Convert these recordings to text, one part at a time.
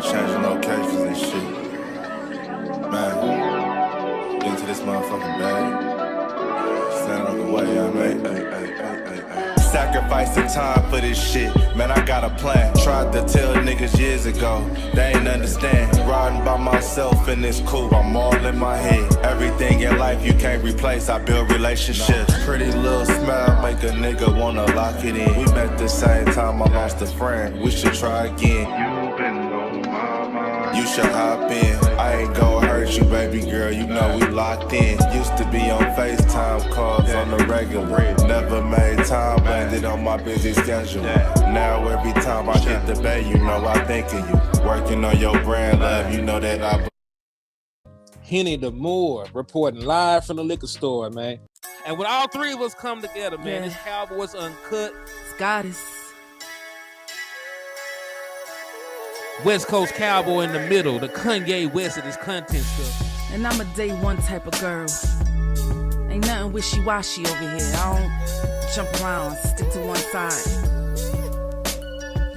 I'm changing locations and shit. Man, get into this motherfucking bag. Stand on the way, I made. Sacrificing time for this shit. Man, I got a plan. Tried to tell niggas years ago. They ain't understand. Riding by myself and it's cool. I'm all in my head. Everything in life you can't replace. I build relationships. Pretty little smile make a nigga wanna lock it in. We met the same time I lost a friend. We should try again. You been on my mind. You should hop in. I ain't gonna hurt you, baby girl. You know we locked in. Used to be on FaceTime calls on the regular. Never made time, landed on my busy schedule. Now every time I hit the bay, you know I think of you. Working on your brand, love, you know that I. Henny the Moore reporting live from the liquor store, man. And when all three of us come together, man, it's Cowboys Uncut. Scottis. West Coast Cowboy in the middle, the Kanye West of this content stuff. And I'm a day one type of girl. Ain't nothing wishy-washy over here. I don't jump around, stick to one side.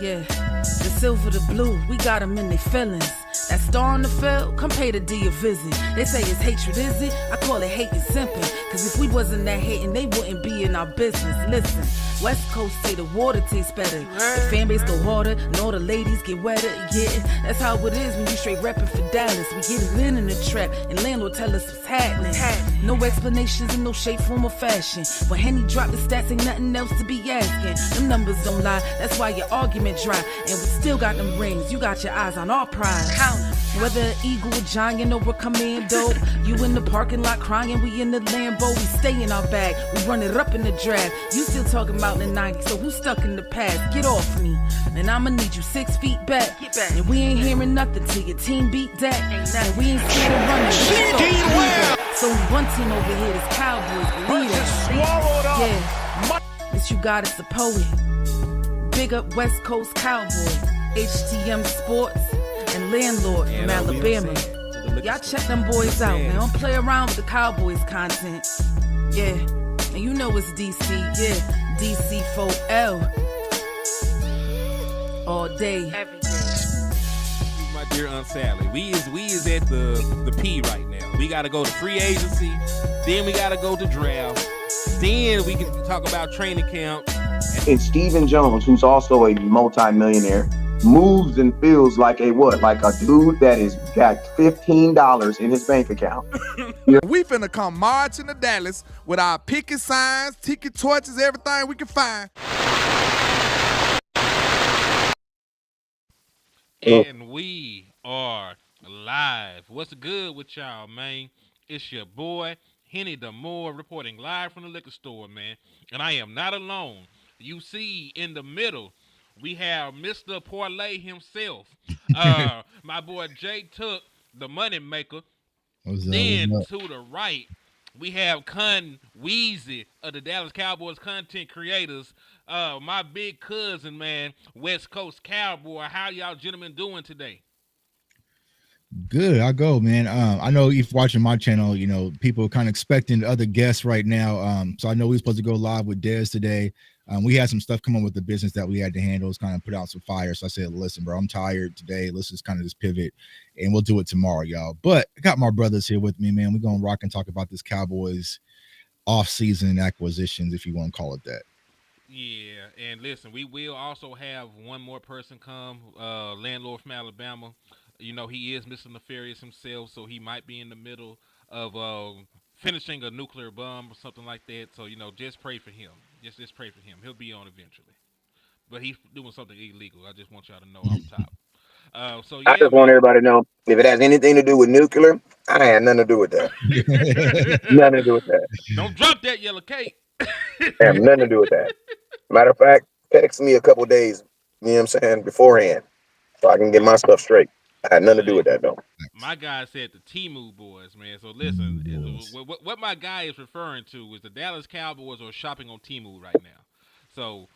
Yeah, the silver, the blue, we got them in their feelings. That star on the field, come pay the D a visit. They say it's hatred, is it? I call it hate and simping. Cause if we wasn't that hating, they wouldn't be in our business. Listen, West Coast say the water tastes better. The fan base go harder, and all the ladies get wetter. Yeah, that's how it is when you straight reppin' for Dallas. We get it in the trap, and landlord tell us what's happening. No explanations in no shape, form, or fashion. When Henny drop the stats, ain't nothing else to be asking. Them numbers don't lie, that's why your argument dry. And we still got them rings, you got your eyes on our prize. Whether an eagle, a giant, or a commando, you in the parking lot crying, we in the Lambo, we stay in our bag, we run it up in the draft. You still talking about the 90s, so who's stuck in the past? Get off me, and I'ma need you 6 feet back. And we ain't hearing nothing till your team beat Dak. And we ain't scared of running. So one team over here is Cowboys, believe that. Yeah, this you got is the poet. Big up West Coast Cowboys, HTM Sports, and Landlord from Alabama. Y'all check them boys out, man. Don't play around with the Cowboys content. Yeah, and you know it's DC. Yeah, DC4L. All day, every day. My dear Aunt Sally, we is at the P right now. We gotta go to free agency, then we gotta go to draft, then we can talk about training camp. And Stephen Jones, who's also a multi-millionaire, moves and feels like a what? Like a dude that is got $15 in his bank account. We finna come marching to Dallas with our picket signs, ticket torches, everything we can find. And we are live. What's good with y'all, man? It's your boy, Henny the Moore, reporting live from the liquor store, man. And I am not alone. You see in the middle, we have Mr. Parlay himself. My boy Jay Took, the money maker. Then to the right, we have Con Weezy of the Dallas Cowboys content creators. My big cousin, man, West Coast Cowboy. How y'all gentlemen doing today? Good, I go, man. I know if watching my channel, you know, people are kind of expecting other guests right now. So I know we're supposed to go live with Dez today. We had some stuff come on with the business that we had to handle. It's kind of put out some fire. So I said, listen, bro, I'm tired today. Let's just kind of just pivot and we'll do it tomorrow, y'all. But I got my brothers here with me, man. We're going to rock and talk about this Cowboys off-season acquisitions, if you want to call it that. Yeah, and listen, we will also have one more person come, Landlord from Alabama. You know, he is Mr. Nefarious himself, so he might be in the middle of finishing a nuclear bomb or something like that. So, you know, just pray for him. Just pray for him. He'll be on eventually. But he's doing something illegal. I just want y'all to know off top. So yeah, I just want everybody to know, if it has anything to do with nuclear, I had nothing to do with that. Nothing to do with that. Don't drop that yellow cake. I have nothing to do with that. Matter of fact, text me a couple days, you know what I'm saying, beforehand, so I can get my stuff straight. I had nothing to do with that, though. My guy said the Temu boys, man. So listen, what my guy is referring to is the Dallas Cowboys are shopping on Temu right now. So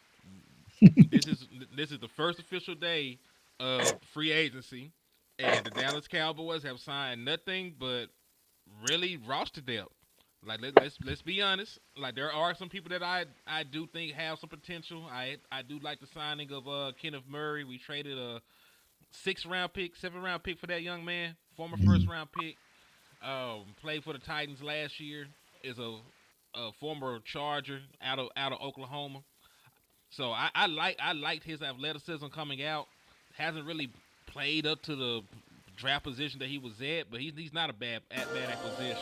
this is the first official day of free agency, and the Dallas Cowboys have signed nothing but really roster depth. Like let's be honest. Like there are some people that I do think have some potential. I do like the signing of Kenneth Murray. We traded a 6th-round pick, 7th-round pick for that young man. Former first-round pick. Played for the Titans last year. Is a former Charger out of Oklahoma. So I liked his athleticism coming out. Hasn't really played up to the draft position that he was at, but he's not a bad acquisition.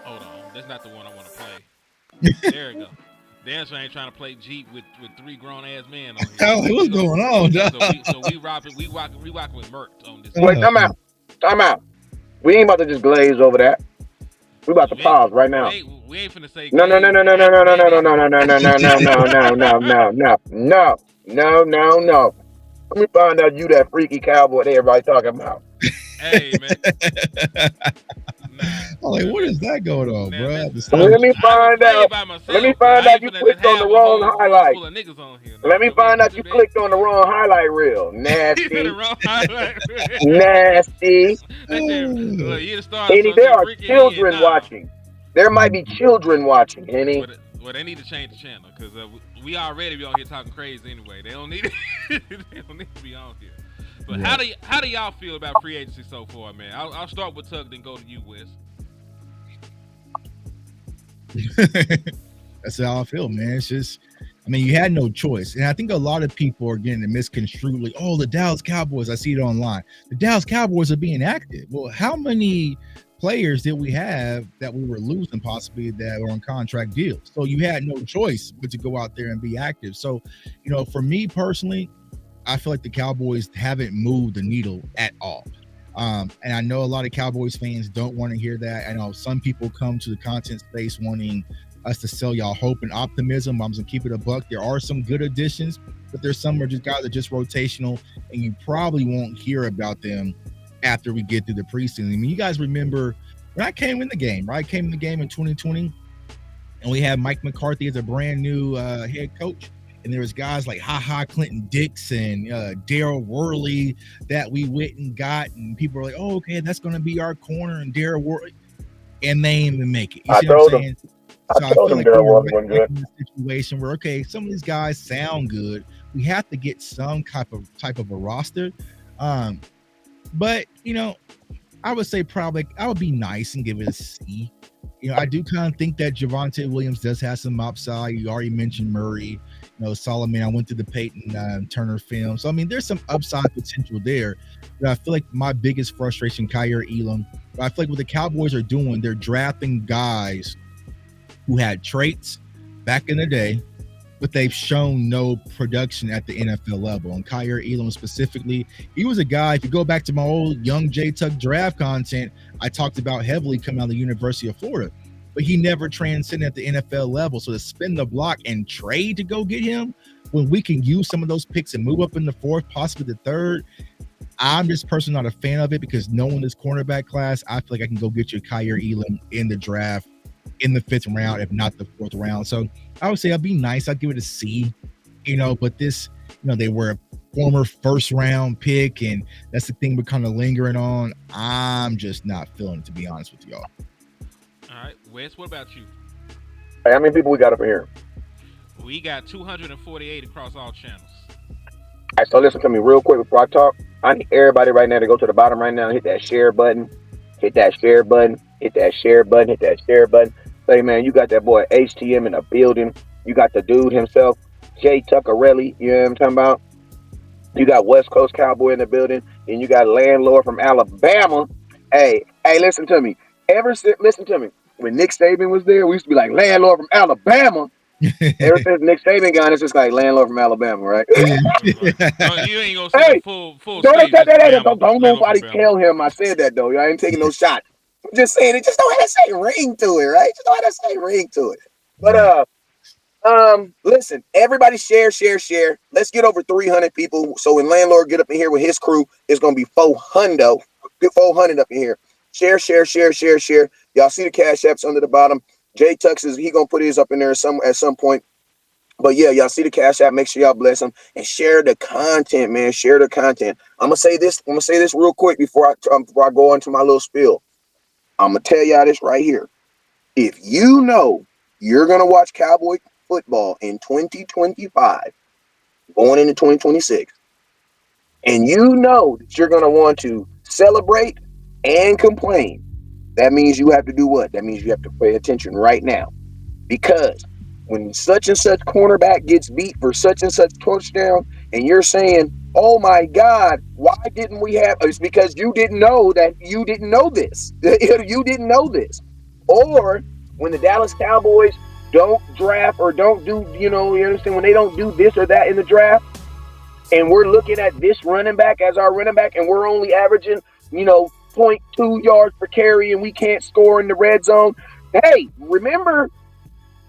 Hold on, that's not the one I want to play. There we go. Dancer ain't trying to play Jeep with 3 grown ass men on here. What's going on, dog? So we rocking with Merc on this. Wait, time out. We ain't about to just glaze over that. We about to pause right now. We ain't finna say No. Let me find out you that freaky cowboy that everybody talking about. Hey man. I'm like, what is that going on, bro? Let me find out. Let me find out you clicked on the wrong highlight. Let me find out you clicked on the wrong highlight reel. Nasty. Nasty. Henny, there are children watching. There might be children watching, Henny. Well, they need to change the channel because we already be on here talking crazy anyway. They don't need they don't need to be on here. But how do y'all feel about free agency so far, man? I'll start with Tug, then go to you, Wes. That's how I feel, man. It's just, I mean, you had no choice. And I think a lot of people are getting it misconstrued. Like, oh, the Dallas Cowboys, I see it online. The Dallas Cowboys are being active. Well, how many players did we have that we were losing possibly that were on contract deals? So you had no choice but to go out there and be active. So, you know, for me personally, I feel like the Cowboys haven't moved the needle at all. And I know a lot of Cowboys fans don't want to hear that. I know some people come to the content space wanting us to sell y'all hope and optimism. I'm going to keep it a buck. There are some good additions, but there's some are just guys that are just rotational, and you probably won't hear about them after we get through the preseason. I mean, you guys remember when I came in the game, right? I came in the game in 2020, and we had Mike McCarthy as a brand new head coach. And there was guys like Clinton Dix and Daryl Worley that we went and got, and people were like, "Oh, okay, that's going to be our corner." And Daryl Worley, and they didn't even make it. You see what I'm saying? I told him Daryl Worley wasn't good. In a situation where, okay, some of these guys sound good. We have to get some type of a roster. But you know, I would say probably I would be nice and give it a C. You know, I do kind of think that Javonte Williams does have some upside. You already mentioned Murray. You know, Solomon, I went through the Peyton Turner film. So, I mean, there's some upside potential there. But I feel like my biggest frustration, Kyer Elam, I feel like what the Cowboys are doing, they're drafting guys who had traits back in the day, but they've shown no production at the NFL level. And Kyer Elam specifically, he was a guy, if you go back to my old Young J Tuck draft content, I talked about heavily coming out of the University of Florida. But he never transcended at the NFL level. So to spin the block and trade to go get him when we can use some of those picks and move up in the 4th, possibly the 3rd, I'm just personally not a fan of it because knowing this cornerback class, I feel like I can go get you Kyer Elam in the draft in the 5th round, if not the 4th round. So I would say I'll be nice. I'll give it a C, you know, but this, you know, they were a former 1st round pick, and that's the thing we're kind of lingering on. I'm just not feeling it, to be honest with y'all. All right, Wes, what about you? Hey, how many people we got up in here? We got 248 across all channels. All right, so listen to me real quick before I talk. I need everybody right now to go to the bottom right now and hit that share button. Hit that share button. Hit that share button. Hit that share button. Say, man, you got that boy HTM in the building. You got the dude himself, Jay Tuccarelli. You know what I'm talking about? You got West Coast Cowboy in the building. And you got Landlord from Alabama. Hey, listen to me. Listen to me. When Nick Saban was there, we used to be like, Landlord from Alabama. Ever since Nick Saban gone, it's just like Landlord from Alabama, right? You ain't gonna say full don't nobody tell him I said that, though. I ain't taking no shot. I'm just saying it just don't have that same ring to it, right? Just don't have that same ring to it. But listen, everybody share. Let's get over 300 people. So when Landlord get up in here with his crew, it's gonna be 400 up in here. Share. Y'all see the Cash Apps under the bottom. Jay Tux he gonna put his up in there at some point. But yeah, y'all see the Cash App. Make sure y'all bless him and share the content, man. Share the content. I'm gonna say this real quick before I go into my little spiel. I'm gonna tell y'all this right here. If you know you're gonna watch Cowboy football in 2025, going into 2026, and you know that you're going to want to celebrate and complain, that means you have to do what? That means you have to pay attention right now. Because when such and such cornerback gets beat for such and such touchdown, and you're saying, oh my God, why didn't we have? It's because you didn't know that you didn't know this. You didn't know this. Or when the Dallas Cowboys don't draft or don't do, you understand, when they don't do this or that in the draft, and we're looking at this running back as our running back, and we're only averaging, 0.2 yards per carry, and we can't score in the red zone. Hey, remember,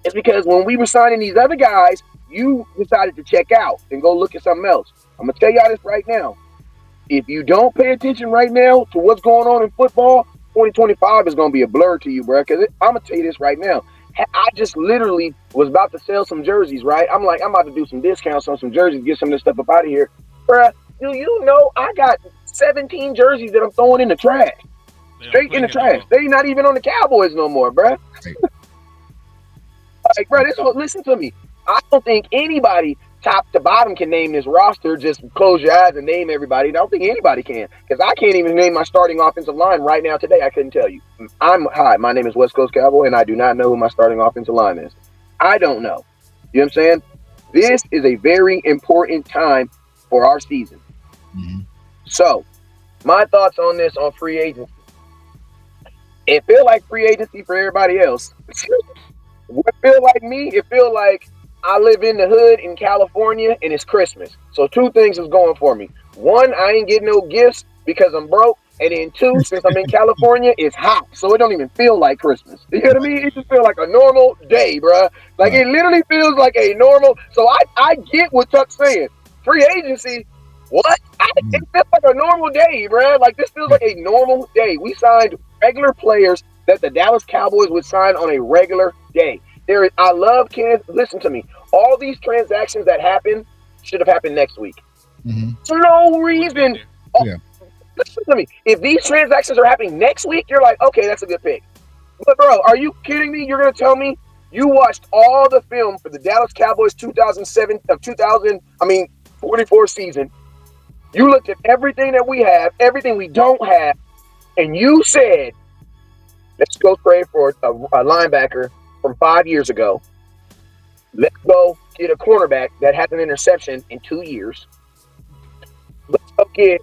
it's because when we were signing these other guys, you decided to check out and go look at something else. I'm going to tell y'all this right now. If you don't pay attention right now to what's going on in football, 2025 is going to be a blur to you, bro. Because I'm going to tell you this right now. I just literally was about to sell some jerseys, right? I'm about to do some discounts on some jerseys, get some of this stuff up out of here. Bruh, do you know I got 17 jerseys that I'm throwing in the trash? Straight in the trash. They're not even on the Cowboys no more, bruh. Like, bro, listen to me. I don't think anybody top to bottom can name this roster. Just close your eyes and name everybody. I don't think anybody can, because I can't even name my starting offensive line right now today. I couldn't tell you. Hi, my name is West Coast Cowboy, and I do not know who my starting offensive line is. I don't know. You know what I'm saying? This is a very important time for our season. Mm-hmm. So, my thoughts on this on free agency. It feel like free agency for everybody else. What feel like me? It feel like I live in the hood in California and it's Christmas. So two things is going for me. One, I ain't getting no gifts because I'm broke. And then two, since I'm in California, it's hot. So it don't even feel like Christmas. You know what I mean? It just feels like a normal day, bruh. Like it literally feels like a normal. So I get what Tuck's saying. Free agency, what? It feels like a normal day, bruh. Like this feels like a normal day. We signed regular players that the Dallas Cowboys would sign on a regular day. I love Kansas. Listen to me. All these transactions that happen should have happened next week. Mm-hmm. For no reason. Listen to me. If these transactions are happening next week, you're like, okay, that's a good pick. But bro, are you kidding me? You're gonna tell me you watched all the film for the Dallas Cowboys 44 season. You looked at everything that we have, everything we don't have, and you said, let's go trade for a linebacker from 5 years ago. Let's go get a cornerback that had an interception in 2 years. Let's go get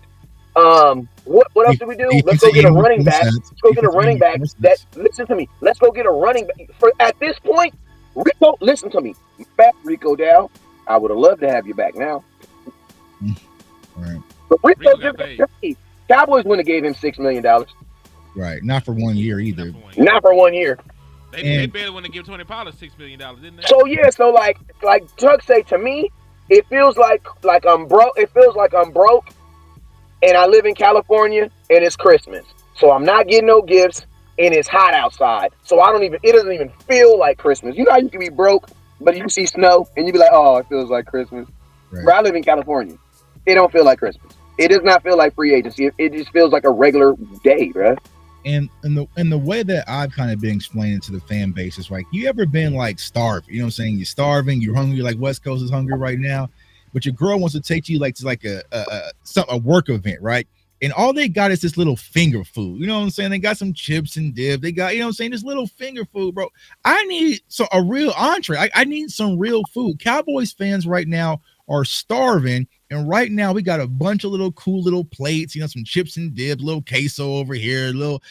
what else do we do? Let's go get a running back. Let's go get a running back that, listen to me. Let's go get a running back. At this point, Rico, listen to me. Back Rico Dow. I would have loved to have you back now. Right. But Rico Cowboys wouldn't have gave him $6 million. Right. Not for 1 year either. Not for 1 year. They barely want to give Tony Pollard $6 million, didn't they? So yeah, so like Tuck say, to me, it feels like I'm broke. It feels like I'm broke, and I live in California, and it's Christmas. So I'm not getting no gifts, and it's hot outside. So it doesn't even feel like Christmas. You know how you can be broke, but you see snow, and you be like, oh, it feels like Christmas. Right. Bro, I live in California. It don't feel like Christmas. It does not feel like free agency. It just feels like a regular day, bro. And the way that I've kind of been explaining to the fan base is like, you ever been like starving? You know what I'm saying? You're starving, you're hungry, like West Coast is hungry right now, but your girl wants to take you like to like a work event, right? And all they got is this little finger food. You know what I'm saying? They got some chips and dip. They got, you know what I'm saying, this little finger food, bro. I need a real entree. I need some real food. Cowboys fans right now are starving. And right now we got a bunch of little cool little plates, some chips and dip, little queso over here, little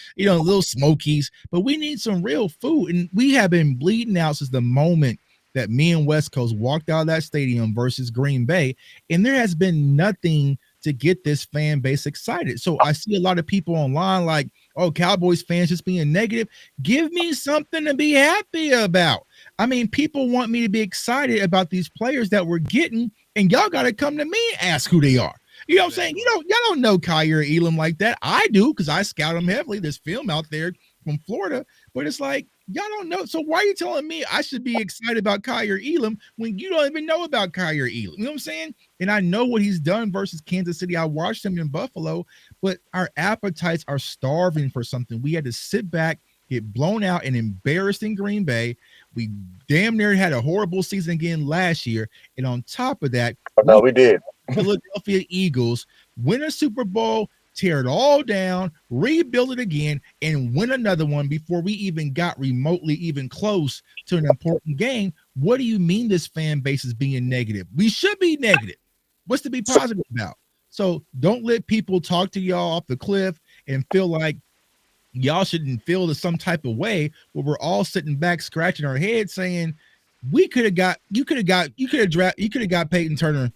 smokies, but we need some real food. And we have been bleeding out since the moment that me and West Coast walked out of that stadium versus Green Bay. And there has been nothing to get this fan base excited. So I see a lot of people online like, oh, Cowboys fans just being negative. Give me something to be happy about. I mean, people want me to be excited about these players that we're getting, and y'all got to come to me and ask who they are. You know what I'm saying? Y'all don't know Kyer Elam like that. I do, because I scout him heavily. There's film out there from Florida, but it's like, y'all don't know. So why are you telling me I should be excited about Kyer Elam when you don't even know about Kyer Elam? You know what I'm saying? And I know what he's done versus Kansas City. I watched him in Buffalo, but our appetites are starving for something. We had to sit back, get blown out and embarrassed in Green Bay. We damn near had a horrible season again last year. And on top of that, we did. Philadelphia Eagles win a Super Bowl, tear it all down, rebuild it again, and win another one before we even got remotely even close to an important game. What do you mean this fan base is being negative? We should be negative. What's to be positive about? So don't let people talk to y'all off the cliff and feel like y'all shouldn't feel some type of way where we're all sitting back scratching our heads saying you could have got Peyton Turner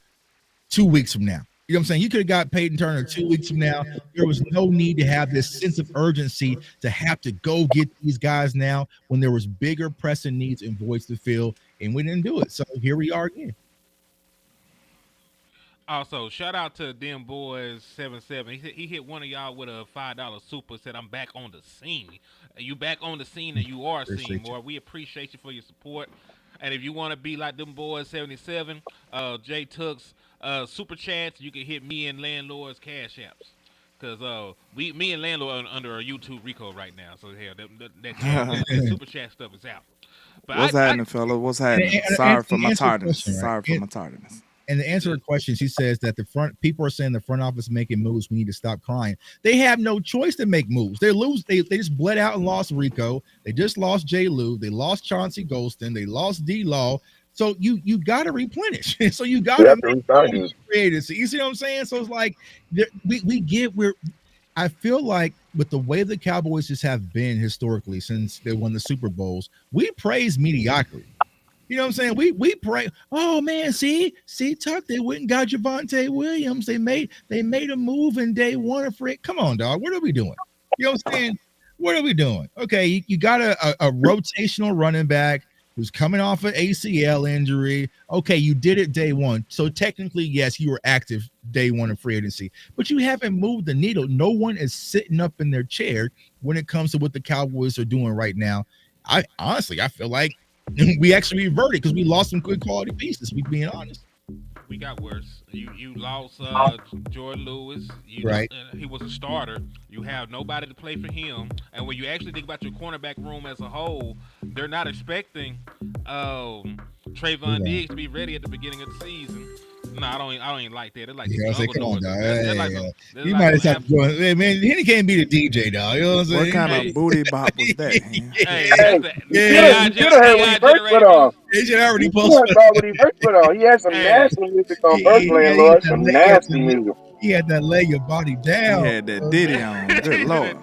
2 weeks from now. You know what I'm saying? You could have got Peyton Turner 2 weeks from now. There was no need to have this sense of urgency to have to go get these guys now when there was bigger pressing needs and voids to fill, and we didn't do it. So here we are again. Also, shout out to them boys 77. He hit one of y'all with a $5 super. Said, "I'm back on the scene." You back on the scene, and you are seen more. We appreciate you for your support. And if you want to be like them boys 77, Jay Tooks super chats, you can hit me and Landlord's cash apps. Cause me and Landlord are under a YouTube Rico right now. So yeah, that super chat stuff is out. But What's happening, fella? What's happening? Sorry for my tardiness. Sorry for my tardiness. And to answer her question, she says that people are saying the front office making moves. We need to stop crying. They have no choice to make moves. They just bled out and lost Rico. They just lost J. Lou. They lost Chauncey Golston. They lost D. Law. So you got to replenish. So you got to make creative. So you see what I'm saying? So it's like I feel like with the way the Cowboys just have been historically since they won the Super Bowls, we praise mediocrity. You know what I'm saying? We pray. Oh man, see, Tuck, they went and got Javonte Williams. They made a move in day one for it. Come on, dog. What are we doing? You know what I'm saying? What are we doing? Okay, you got a rotational running back who's coming off an ACL injury. Okay, you did it day one. So technically, yes, you were active day one of free agency, but you haven't moved the needle. No one is sitting up in their chair when it comes to what the Cowboys are doing right now. I feel like we actually reverted because we lost some good quality pieces. We being honest. We got worse. You lost Jordan Lewis. Right. He was a starter. You have nobody to play for him. And when you actually think about your cornerback room as a whole, they're not expecting Trayvon Diggs to be ready at the beginning of the season. No, I don't even like that. They're like, come on, dog. You might have stopped going. Hey, man, he can't be the DJ, dog. You know what I'm saying? What kind of booty bop was that? You should have heard what he first put on. He should already post what he first put on. He had some nasty music on first, Landlord. Some nasty music. He had that lay your body down. He had that Diddy on. Good Lord.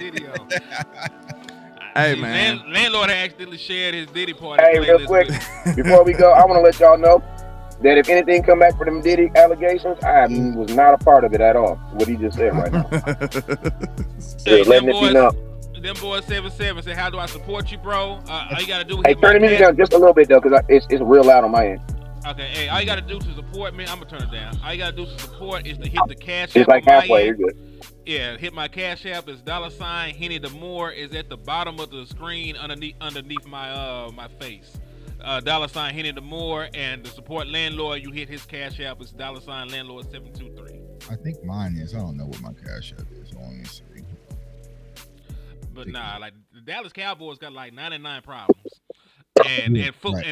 Hey, man. Landlord accidentally shared his Diddy party. Hey, real quick, before we go, I want to let y'all know that if anything come back for them Diddy allegations, I was not a part of it at all. What he just said right now. Letting it be known. Them boys 77 say, "How do I support you, bro?" All you gotta do. Hey, turn the music down just a little bit though, because it's real loud on my end. Okay, hey, all you gotta do to support me, I'm gonna turn it down. All you gotta do to support is to hit the cash app. It's like halfway. You're good. Yeah, hit my cash app. It's $ Henny the More is at the bottom of the screen underneath my face. $ Henny the More, and the support Landlord, you hit his cash app. It's $ Landlord 723. I think mine is. I don't know what my cash app is. Let me see. But nah, like the Dallas Cowboys got like 99 problems, and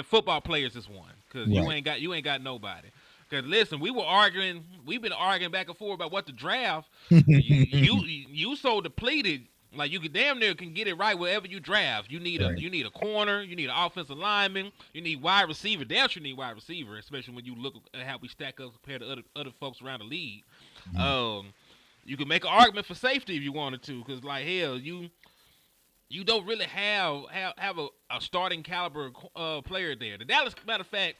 football players is one because you ain't got nobody. Because listen, we've been arguing back and forth about what to draft. you so depleted. Like you can damn near can get it right wherever you draft. You need a corner, you need an offensive lineman, you need wide receiver. Damn sure need wide receiver, especially when you look at how we stack up compared to other folks around the league. Mm-hmm. You can make an argument for safety if you wanted to, because like hell, you don't really have a starting caliber player there. The Dallas, matter of fact,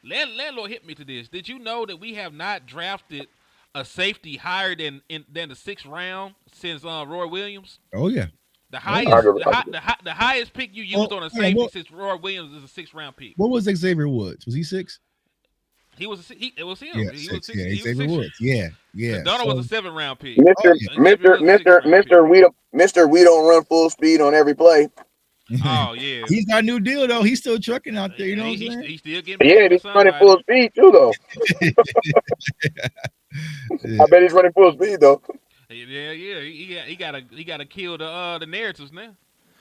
Landlord hit me to this. Did you know that we have not drafted a safety higher than the 6th round since Roy Williams? Oh yeah, the highest pick you used on a safety since Roy Williams is a 6th round pick. What was Xavier Woods? Was he 6? It was him. Yeah, he six, was yeah, Xavier Woods. Yeah. Donald was a 7th round pick. Mr. We don't run full speed on every play. Oh yeah, he's got a new deal though. He's still trucking out there. You know what I'm saying? He's still getting. Yeah, he's running full speed too though. I bet he's running full speed though. Yeah. He gotta kill the narratives now.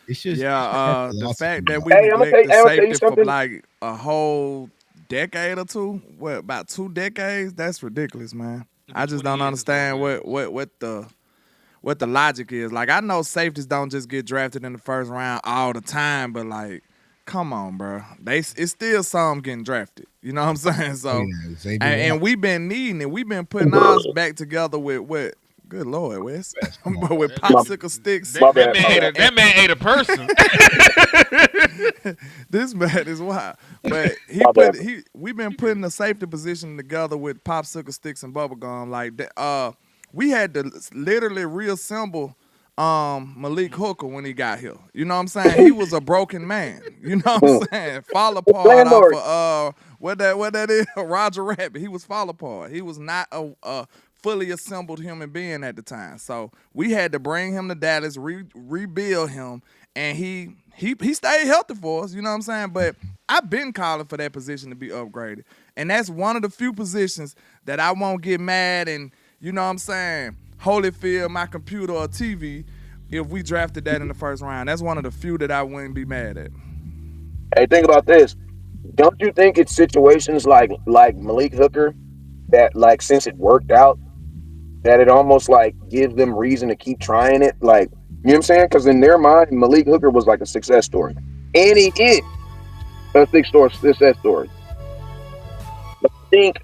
It's just the fact that we neglected safety for like a whole decade or two, about 2 decades, that's ridiculous, man. I just don't understand what the logic is. Like, I know safeties don't just get drafted in the first round all the time, but like, come on, bro. It's still some getting drafted. You know what I'm saying? So, and we've been needing it. We've been putting ours back together with what? Good Lord, Wes. But with popsicle sticks. That man ate a person. This man is wild. But we've been putting the safety position together with popsicle sticks and bubble gum. Like that. We had to literally reassemble Malik Hooker when he got here. You know what I'm saying? He was a broken man. You know what I'm saying? Fall apart off of what that is? Roger Rabbit. He was fall apart. He was not a fully assembled human being at the time. So we had to bring him to Dallas, rebuild him, and he stayed healthy for us. You know what I'm saying? But I've been calling for that position to be upgraded, and that's one of the few positions that I won't get mad and, you know what I'm saying, Holyfield my computer or TV if we drafted that in the first round. That's one of the few that I wouldn't be mad at. Hey, think about this. Don't you think it's situations like Malik Hooker that, like, since it worked out, that it almost like gives them reason to keep trying it? Like, you know what I'm saying? Because in their mind, Malik Hooker was like a success story. And he is a success story. But I think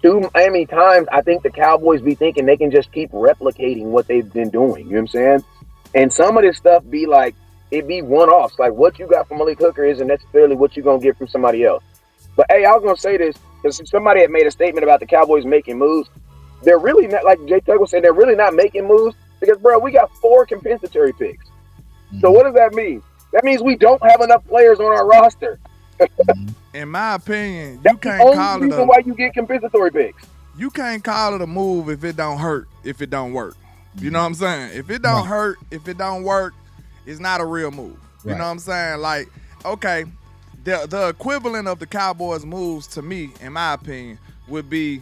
too many times, I think the Cowboys be thinking they can just keep replicating what they've been doing. You know what I'm saying? And some of this stuff be like, it be one-offs. Like, what you got from Malik Hooker isn't necessarily what you're going to get from somebody else. But, hey, I was going to say this, because somebody had made a statement about the Cowboys making moves. They're really not, like Jay Tugg was saying, they're really not making moves because, bro, we got 4 compensatory picks. So what does that mean? That means we don't have enough players on our roster. In my opinion, you can't call it why you get compensatory picks. You can't call it a move if it don't hurt, if it don't work. You know what I'm saying? If it don't hurt, if it don't work, it's not a real move. You know what I'm saying? Like, okay, the equivalent of the Cowboys moves to me, in my opinion, would be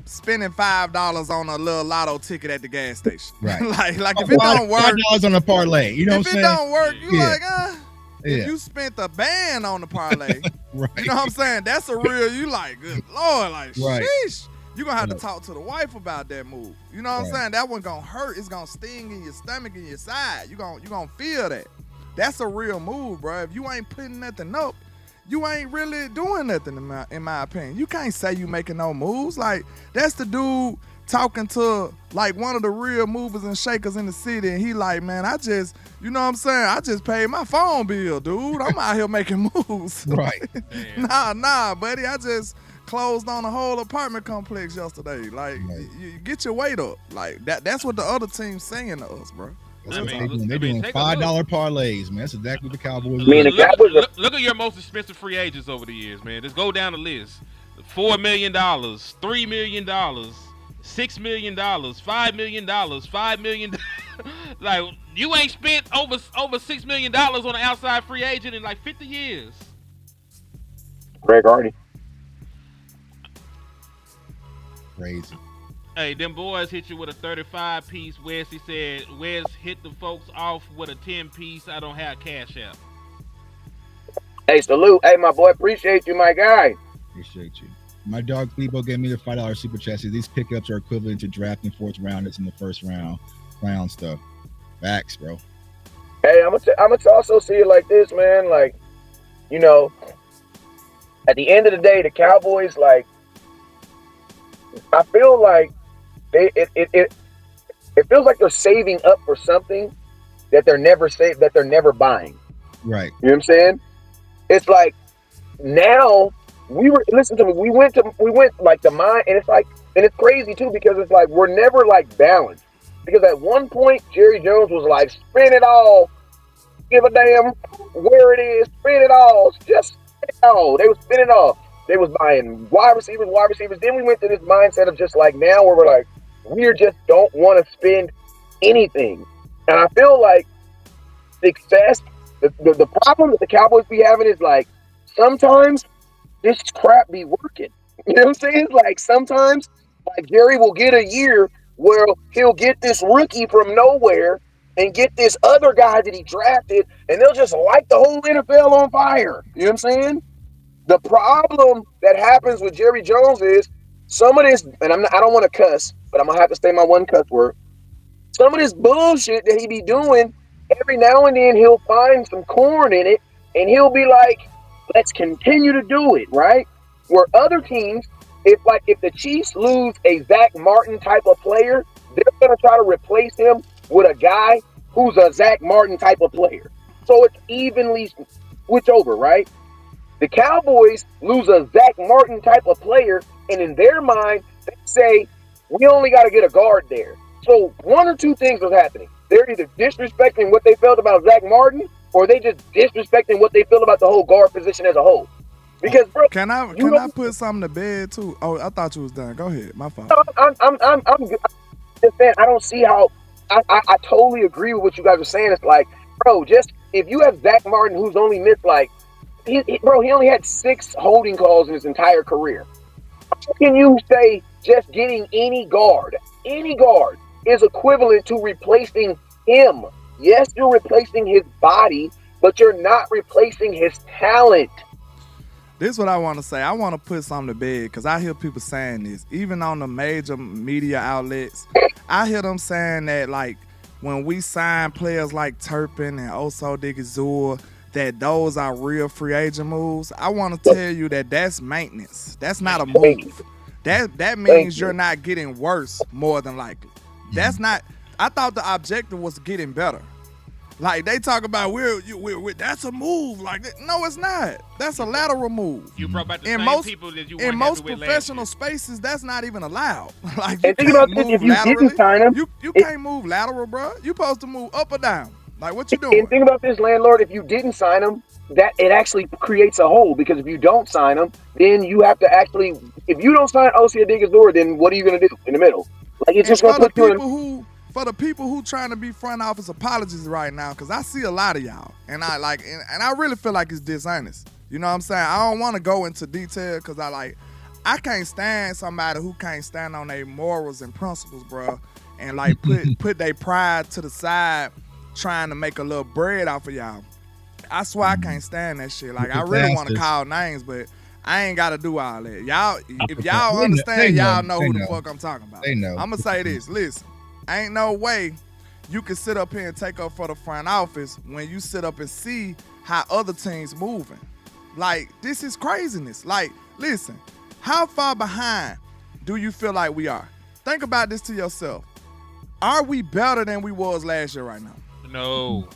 spending $5 on a little lotto ticket at the gas station. Right. like if it don't work, $5 on a parlay. You know what I'm saying? If it don't work, you like, if you spent the band on the parlay, right. You know what I'm saying? That's a real, you like, good Lord, like, sheesh. You're going to have to talk to the wife about that move. You know what I'm saying? That one going to hurt. It's going to sting in your stomach and your side. You're going to feel that. That's a real move, bro. If you ain't putting nothing up, you ain't really doing nothing, in my opinion. You can't say you making no moves. Like, that's the dude talking to, like, one of the real movers and shakers in the city, and he like, man, I just, you know what I'm saying? I just paid my phone bill, dude. I'm out here making moves. Right. Nah, buddy. I just closed on a whole apartment complex yesterday. Like, you get your weight up. Like, that's what the other team's saying to us, bro. They're doing $5 parlays, man. That's exactly what the Cowboys do. Look at your most expensive free agents over the years, man. Just go down the list. $4 million, $3 million, $6 million, $5 million, $5 million. Like, you ain't spent over $6 million on an outside free agent in like 50 years. Greg Hardy. Crazy. Hey, them boys hit you with a 35-piece. Wes, he said, Wes hit the folks off with a 10-piece. I don't have cash out. Hey, salute. Hey, my boy, appreciate you, my guy. Appreciate you. My dog Clebo gave me the $5 super chat. These pickups are equivalent to drafting 4th rounders in the 1st round. Clown stuff. Facts, bro. Hey, I'm gonna also see it like this, man. Like, you know, at the end of the day, the Cowboys, like, I feel like it feels like they're saving up for something that they're never buying. Right. You know what I'm saying? It's like now we went like the mind, and it's crazy too, because it's like we're never like balanced. Because at one point Jerry Jones was like, spend it all, give a damn where it is, spend it all, just spend it all. They was spending it all. They was buying wide receivers. Then we went to this mindset of just like now where we're like, we just don't want to spend anything. And I feel like success, the problem that the Cowboys be having is like, sometimes this crap be working. You know what I'm saying? Like sometimes, like Jerry will get a year where he'll get this rookie from nowhere and get this other guy that he drafted, and they'll just light the whole NFL on fire. You know what I'm saying? The problem that happens with Jerry Jones is some of this, and I don't want to cuss, but I'm gonna have to say my one cuss word. Some of this bullshit that he be doing, every now and then he'll find some corn in it, and he'll be like, "Let's continue to do it," right? Where other teams, if the Chiefs lose a Zach Martin type of player, they're gonna try to replace him with a guy who's a Zach Martin type of player. So it's evenly switch over, right? The Cowboys lose a Zach Martin type of player, and in their mind, they say, we only got to get a guard there. So one or two things was happening. They're either disrespecting what they felt about Zach Martin, or they just disrespecting what they feel about the whole guard position as a whole. Because, bro, can I put something to bed too? Oh, I thought you was done. Go ahead. My fault. I'm just saying, I don't see how. I totally agree with what you guys are saying. It's like, bro, just if you have Zach Martin who's only missed he only had 6 holding calls in his entire career. How can you say just getting any guard is equivalent to replacing him? Yes, you're replacing his body, but you're not replacing his talent. This is what I want to say. I want to put something to bed because I hear people saying this. Even on the major media outlets, I hear them saying that, like, when we sign players like Turpin and Oso Digizua, that those are real free agent moves. I want to tell you that that's maintenance. That's not a move. That means you're not getting worse, more than likely. That's not. I thought the objective was getting better. Like, they talk about that's a move. Like, no, it's not. That's a lateral move. You brought back the same people that you in most professional spaces. That's not even allowed. Like, you can't move laterally. You can't move lateral, bro. You supposed to move up or down. Like, what you doing? And think about this, landlord. If you didn't sign him, that it actually creates a hole, because if you don't sign him, then you have to actually. If you don't sign Osia Digizua, then what are you going to do in the middle? Like, it's just going to put you in. For the people who trying to be front office apologies right now, because I see a lot of y'all, and I really feel like it's dishonest. You know what I'm saying? I don't want to go into detail because I can't stand somebody who can't stand on their morals and principles, bro, and like put their pride to the side, trying to make a little bread off of y'all. I swear I can't stand that shit. Like, I really want to call names, but I ain't got to do all that. Y'all, if y'all understand, y'all know who the fuck I'm talking about. They know. I'm going to say this. Listen, ain't no way you can sit up here and take up for the front office when you sit up and see how other teams moving. Like, this is craziness. Like, listen, how far behind do you feel like we are? Think about this to yourself. Are we better than we was last year right now? No.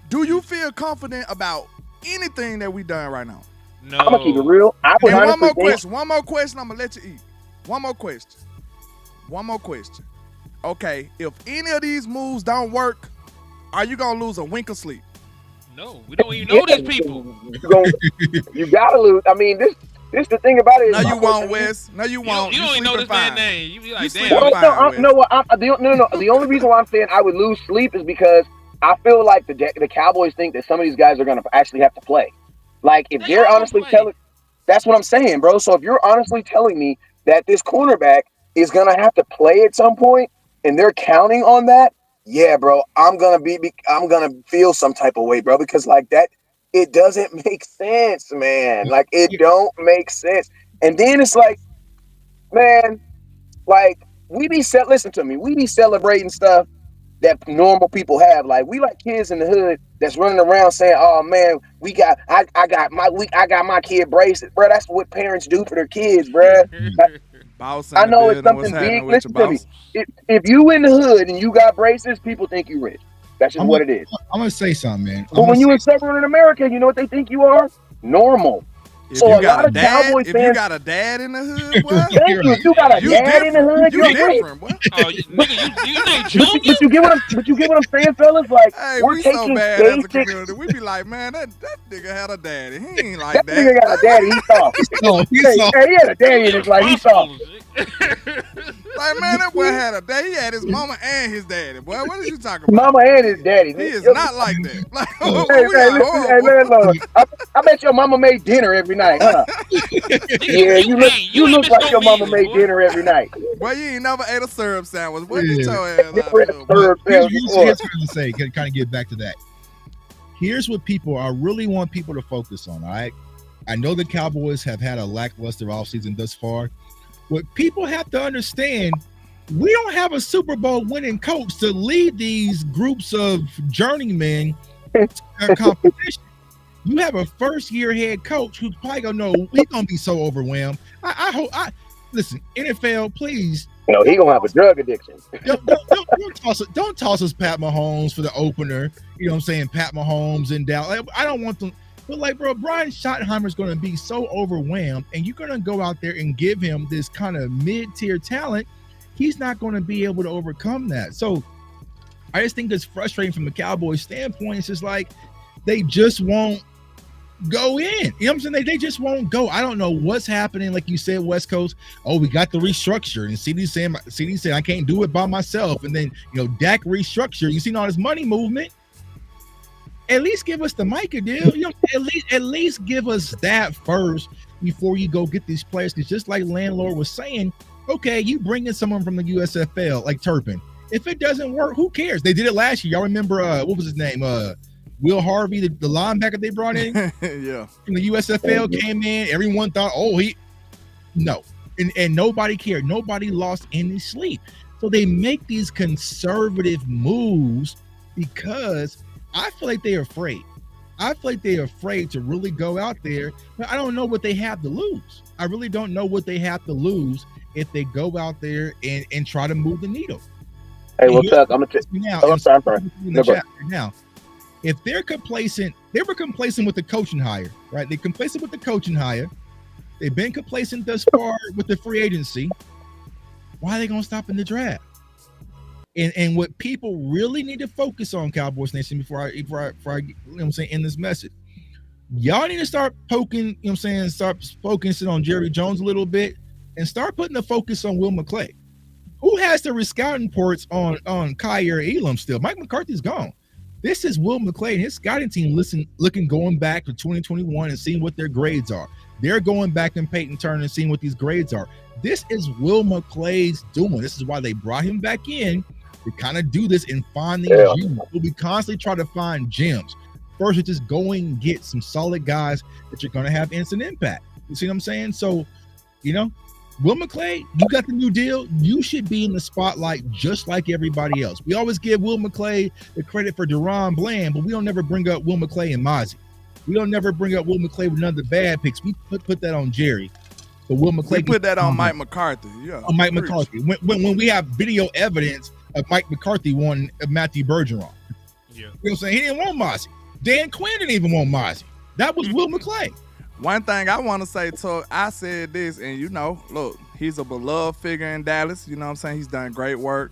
Do you feel confident about anything that we done right now? No. I'm gonna keep it real. One more question. I'm gonna let you eat. One more question. Okay, if any of these moves don't work, are you gonna lose a wink of sleep? No, we don't even know these people. You gotta lose. I mean, this the thing about it. No, you won't, Wes. No, you won't. You don't even know this man's name. You be like, damn. The only reason why I'm saying I would lose sleep is because I feel like the Cowboys think that some of these guys are gonna actually have to play. Like, if they're honestly telling, that's what I'm saying, bro. So if you're honestly telling me that this cornerback is gonna have to play at some point, and they're counting on that, yeah, bro, I'm gonna feel some type of way, bro, because like that, it doesn't make sense, man. Like, it don't make sense. And then it's like, man, like, listen to me, we be celebrating stuff that normal people have. Like, we like kids in the hood that's running around saying, "Oh man, I got my kid braces, bro." That's what parents do for their kids, bro. I know it's something big. Listen to me. If you in the hood and you got braces, people think you rich. That's just what it is. I'm gonna say something, man. But when you in suburban America, you know what they think you are? Normal. If you got a dad in the hood, boy, thank you. If you got a dad in the hood, you're different, boy. Oh, you ain't Junior. But you get what I'm saying, fellas? Like, hey, we're we taking so bad as a basic. community. We be like, man, that nigga had a daddy. He ain't like that. That nigga got a daddy. He soft. He had a daddy in his life. He soft. Like, man, that boy had a daddy. He had his mama and his daddy. Boy, what are you talking about? Mama and his daddy. He is not like that. Like, hey, man, I bet your mama made dinner every night, huh? Yeah, you look like your mama made dinner every night. Boy, you ain't never ate a syrup sandwich. Boy, get your ass out. Here's what I was going to say. Kind of get back to that. Here's what I really want people to focus on, all right? I know the Cowboys have had a lackluster offseason thus far. What people have to understand, we don't have a Super Bowl winning coach to lead these groups of journeymen to their competition. You have a first-year head coach who's probably gonna know he's gonna be so overwhelmed. I hope. Listen, NFL, please. He gonna have a drug addiction. Don't toss us Pat Mahomes for the opener. You know what I'm saying? Pat Mahomes in Dallas. I don't want them. But like, bro, Brian Schottenheimer's going to be so overwhelmed, and you're going to go out there and give him this kind of mid-tier talent. He's not going to be able to overcome that. So I just think it's frustrating from the Cowboys standpoint. It's just like they just won't go in. You know what I'm saying? They just won't go. I don't know what's happening. Like you said, West Coast, we got the restructure. And CD said, I can't do it by myself. And then, Dak restructure. You seen all this money movement. At least give us the Micah deal. At least give us that first before you go get these players. Because just like Landlord was saying, okay, you bring in someone from the USFL like Turpin. If it doesn't work, who cares? They did it last year. Y'all remember what was his name? Will Harvey, the linebacker they brought in. Yeah. From the USFL came in. Everyone thought, no. And nobody cared. Nobody lost any sleep. So they make these conservative moves because I feel like they're afraid. I feel like they're afraid to really go out there, but I don't know what they have to lose. I really don't know what they have to lose if they go out there and try to move the needle. Hey, well, Chuck, I'm sorry. Now, if they're complacent, they were complacent with the coaching hire, right? They're complacent with the coaching hire. They've been complacent thus far with the free agency. Why are they going to stop in the draft? And what people really need to focus on, Cowboys Nation, before I end this message, y'all need to start poking, start focusing on Jerry Jones a little bit and start putting the focus on Will McClay. Who has the scouting reports on Kyer Elam still? Mike McCarthy's gone. This is Will McClay and his scouting team going back to 2021 and seeing what their grades are. They're going back in Peyton Turner and seeing what these grades are. This is Will McClay's doing. This is why they brought him back in to kind of do this and find these gems. We'll be constantly trying to find gems. First, you just go and get some solid guys that you're going to have instant impact. You see what I'm saying? So, Will McClay, you got the new deal. You should be in the spotlight just like everybody else. We always give Will McClay the credit for Deron Bland, but we don't never bring up Will McClay and Mozzie. We don't never bring up Will McClay with none of the bad picks. We put that on Jerry. But Will McClay, we put that on Mike McCarthy. Yeah, on Mike McCarthy. When we have video evidence of Mike McCarthy wanting Matthew Bergeron. Yeah. You know what I'm saying? He didn't want Mozzie. Dan Quinn didn't even want Mozzie. That was Will McClay. One thing I want to say, I said this, and look, he's a beloved figure in Dallas. You know what I'm saying? He's done great work.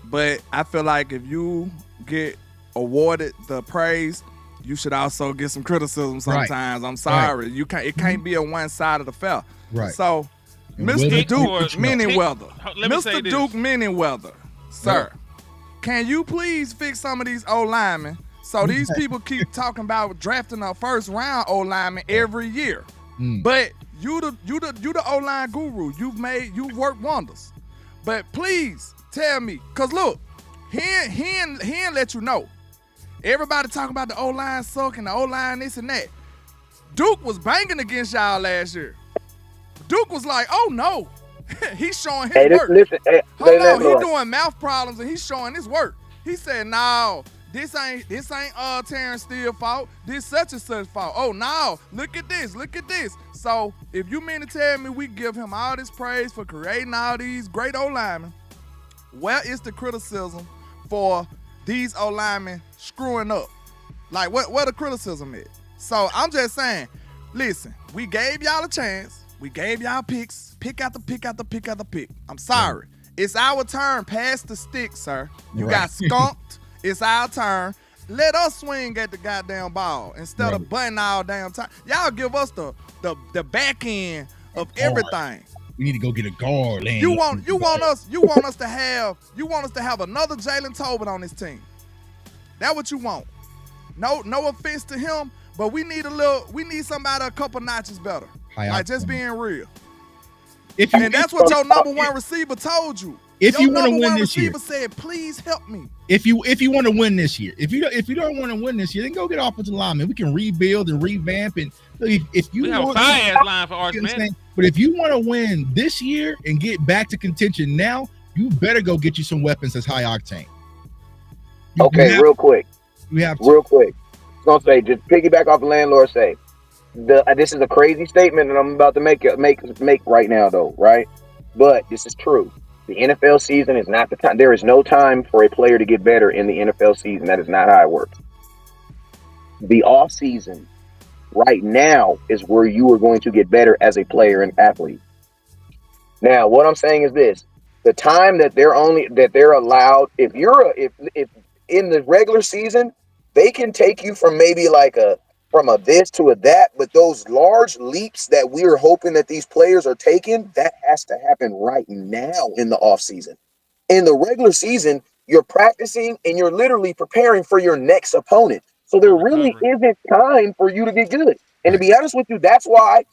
But I feel like if you get awarded the praise, you should also get some criticism sometimes. Right. I'm sorry. Right. It can't be a one-sided affair. Right. So, Mr. Duke Manyweather. Mr. Duke Manyweather, sir, can you please fix some of these O-linemen? So these people keep talking about drafting a first round O-lineman every year. But you the O-line guru. You've worked wonders. But please tell me, cause look, he ain't let you know. Everybody talking about the O-line suck and the O-line this and that. Duke was banging against y'all last year. Duke was like, oh no. He's showing his work. Hold on, he's doing mouth problems and he's showing his work. He said, no. This ain't Terrence Steele fault. This such and such fault. Oh no, look at this. So if you mean to tell me we give him all this praise for creating all these great O-linemen, where is the criticism for these O-linemen screwing up? Like where the criticism is? So I'm just saying, listen, we gave y'all a chance. We gave y'all picks. Pick out the pick. I'm sorry. It's our turn. Pass the stick, sir. You got skunked. It's our turn. Let us swing at the goddamn ball instead of butting all damn time. Y'all give us the back end of everything. We need to go get a guard. You want us to have another Jalen Tobin on this team. That's what you want. No offense to him, but we need somebody a couple notches better. Just being real. And that's what your number one receiver told you. If Your you want to number win one this year, receiver said, "Please help me." if you want to win this year, if you don't want to win this year, then go get offensive lineman. We can rebuild and revamp, and if you We have a want, fire-ass line for Arch you know what I'm Manning. saying? But if you want to win this year and get back to contention now, you better go get you some weapons that's high octane. Okay, real quick. You have to. Real quick. I was gonna say, just piggyback off the landlord say. This is a crazy statement that I'm about to make right now, though, right? But this is true. The NFL season is not the time. There is no time for a player to get better in the NFL season. That is not how it works. The off season right now is where you are going to get better as a player and athlete. Now, what I'm saying is this: the time that they're allowed, if in the regular season, they can take you from maybe from a this to a that, but those large leaps that we are hoping that these players are taking, that has to happen right now in the off season. In the regular season, you're practicing and you're literally preparing for your next opponent. So there really isn't time for you to get good. And to be honest with you, that's why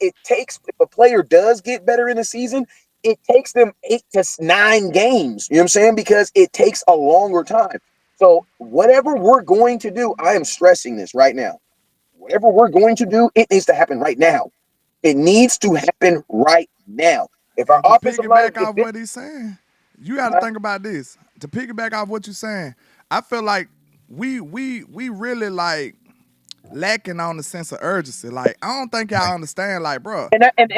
it takes, if a player does get better in the season, it takes them 8 to 9 games. You know what I'm saying? Because it takes a longer time. So whatever we're going to do, I am stressing this right now. Whatever we're going to do, it needs to happen right now. It needs to happen right now. If our offensive line, off what he's saying, you got to think about this. To piggyback off what you're saying, I feel like we really like lacking on the sense of urgency. Like, I don't think y'all understand. Like, bro, Dak ain't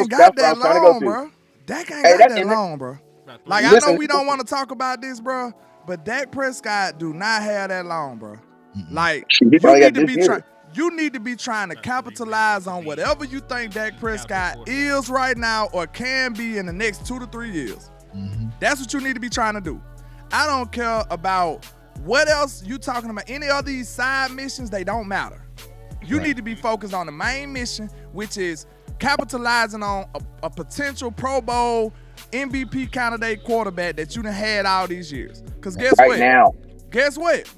got that long, bro. Dak ain't got that long, bro. Like, I know we don't want to talk about this, bro, but Dak Prescott do not have that long, bro. Like, you need to be trying to capitalize on whatever you think Dak Prescott is right now or can be in the next 2 to 3 years. That's what you need to be trying to do. I don't care about what else you talking about. Any of these side missions, they don't matter. You need to be focused on the main mission, which is capitalizing on a potential Pro Bowl MVP candidate quarterback that you done had all these years. Because guess what?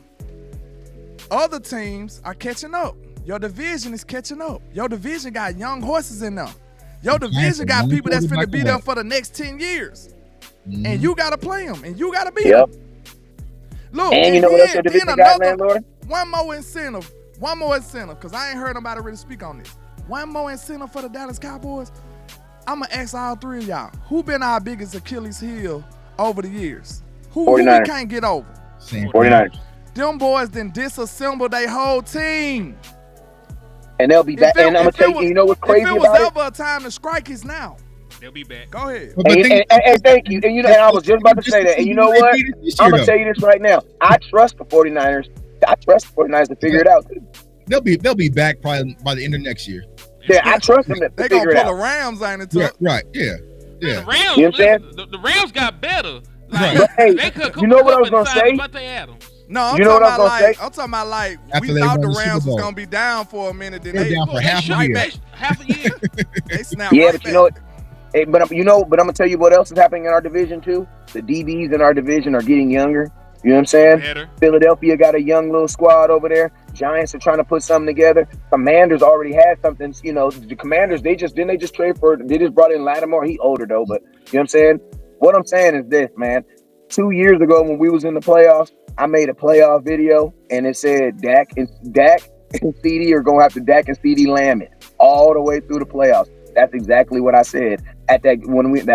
Other teams are catching up. Your division is catching up. Your division got young horses in them. Your division got people that's finna be there for the next 10 years. And you got to play them, and you got to beat them. Look, and you know what else your division got, landlord? One more incentive, because I ain't heard nobody really speak on this. One more incentive for the Dallas Cowboys. I'm going to ask all three of y'all, who been our biggest Achilles heel over the years? Who we can't get over? 49ers. Them boys then disassembled their whole team. And they'll be back. And I'm going to tell you, you know what's crazy about it? If it was ever a time to strike, it's now. They'll be back. Go ahead. And thank you. And I was just about to say that. And you know what? I'm going to tell you this right now. I trust the 49ers. I trust the 49ers to figure it out. They'll be back probably by the end of next year. Yeah, I trust them to they figure it out. They going to pull the Rams, ain't it? Yeah, right, yeah. The Rams, you know what I'm saying? The Rams got better. Like, but, hey, they could you know what I was going to say? No, I'm you know what I was talking say? about like after we thought the Rams was gonna be down for a minute. Then they down for half a year. Half a year. They snapped. Yeah, right but back. you know what? Hey, but I'm gonna tell you what else is happening in our division too. The DBs in our division are getting younger. You know what I'm saying? Better. Philadelphia got a young little squad over there. Giants are trying to put something together. Commanders already had something. You know, the Commanders they just brought in Lattimore. He older though, but you know what I'm saying? What I'm saying is this, man. 2 years ago when we was in the playoffs, I made a playoff video and it said Dak and CD are gonna have to Dak and CD Lamb it all the way through the playoffs. That's exactly what I said at that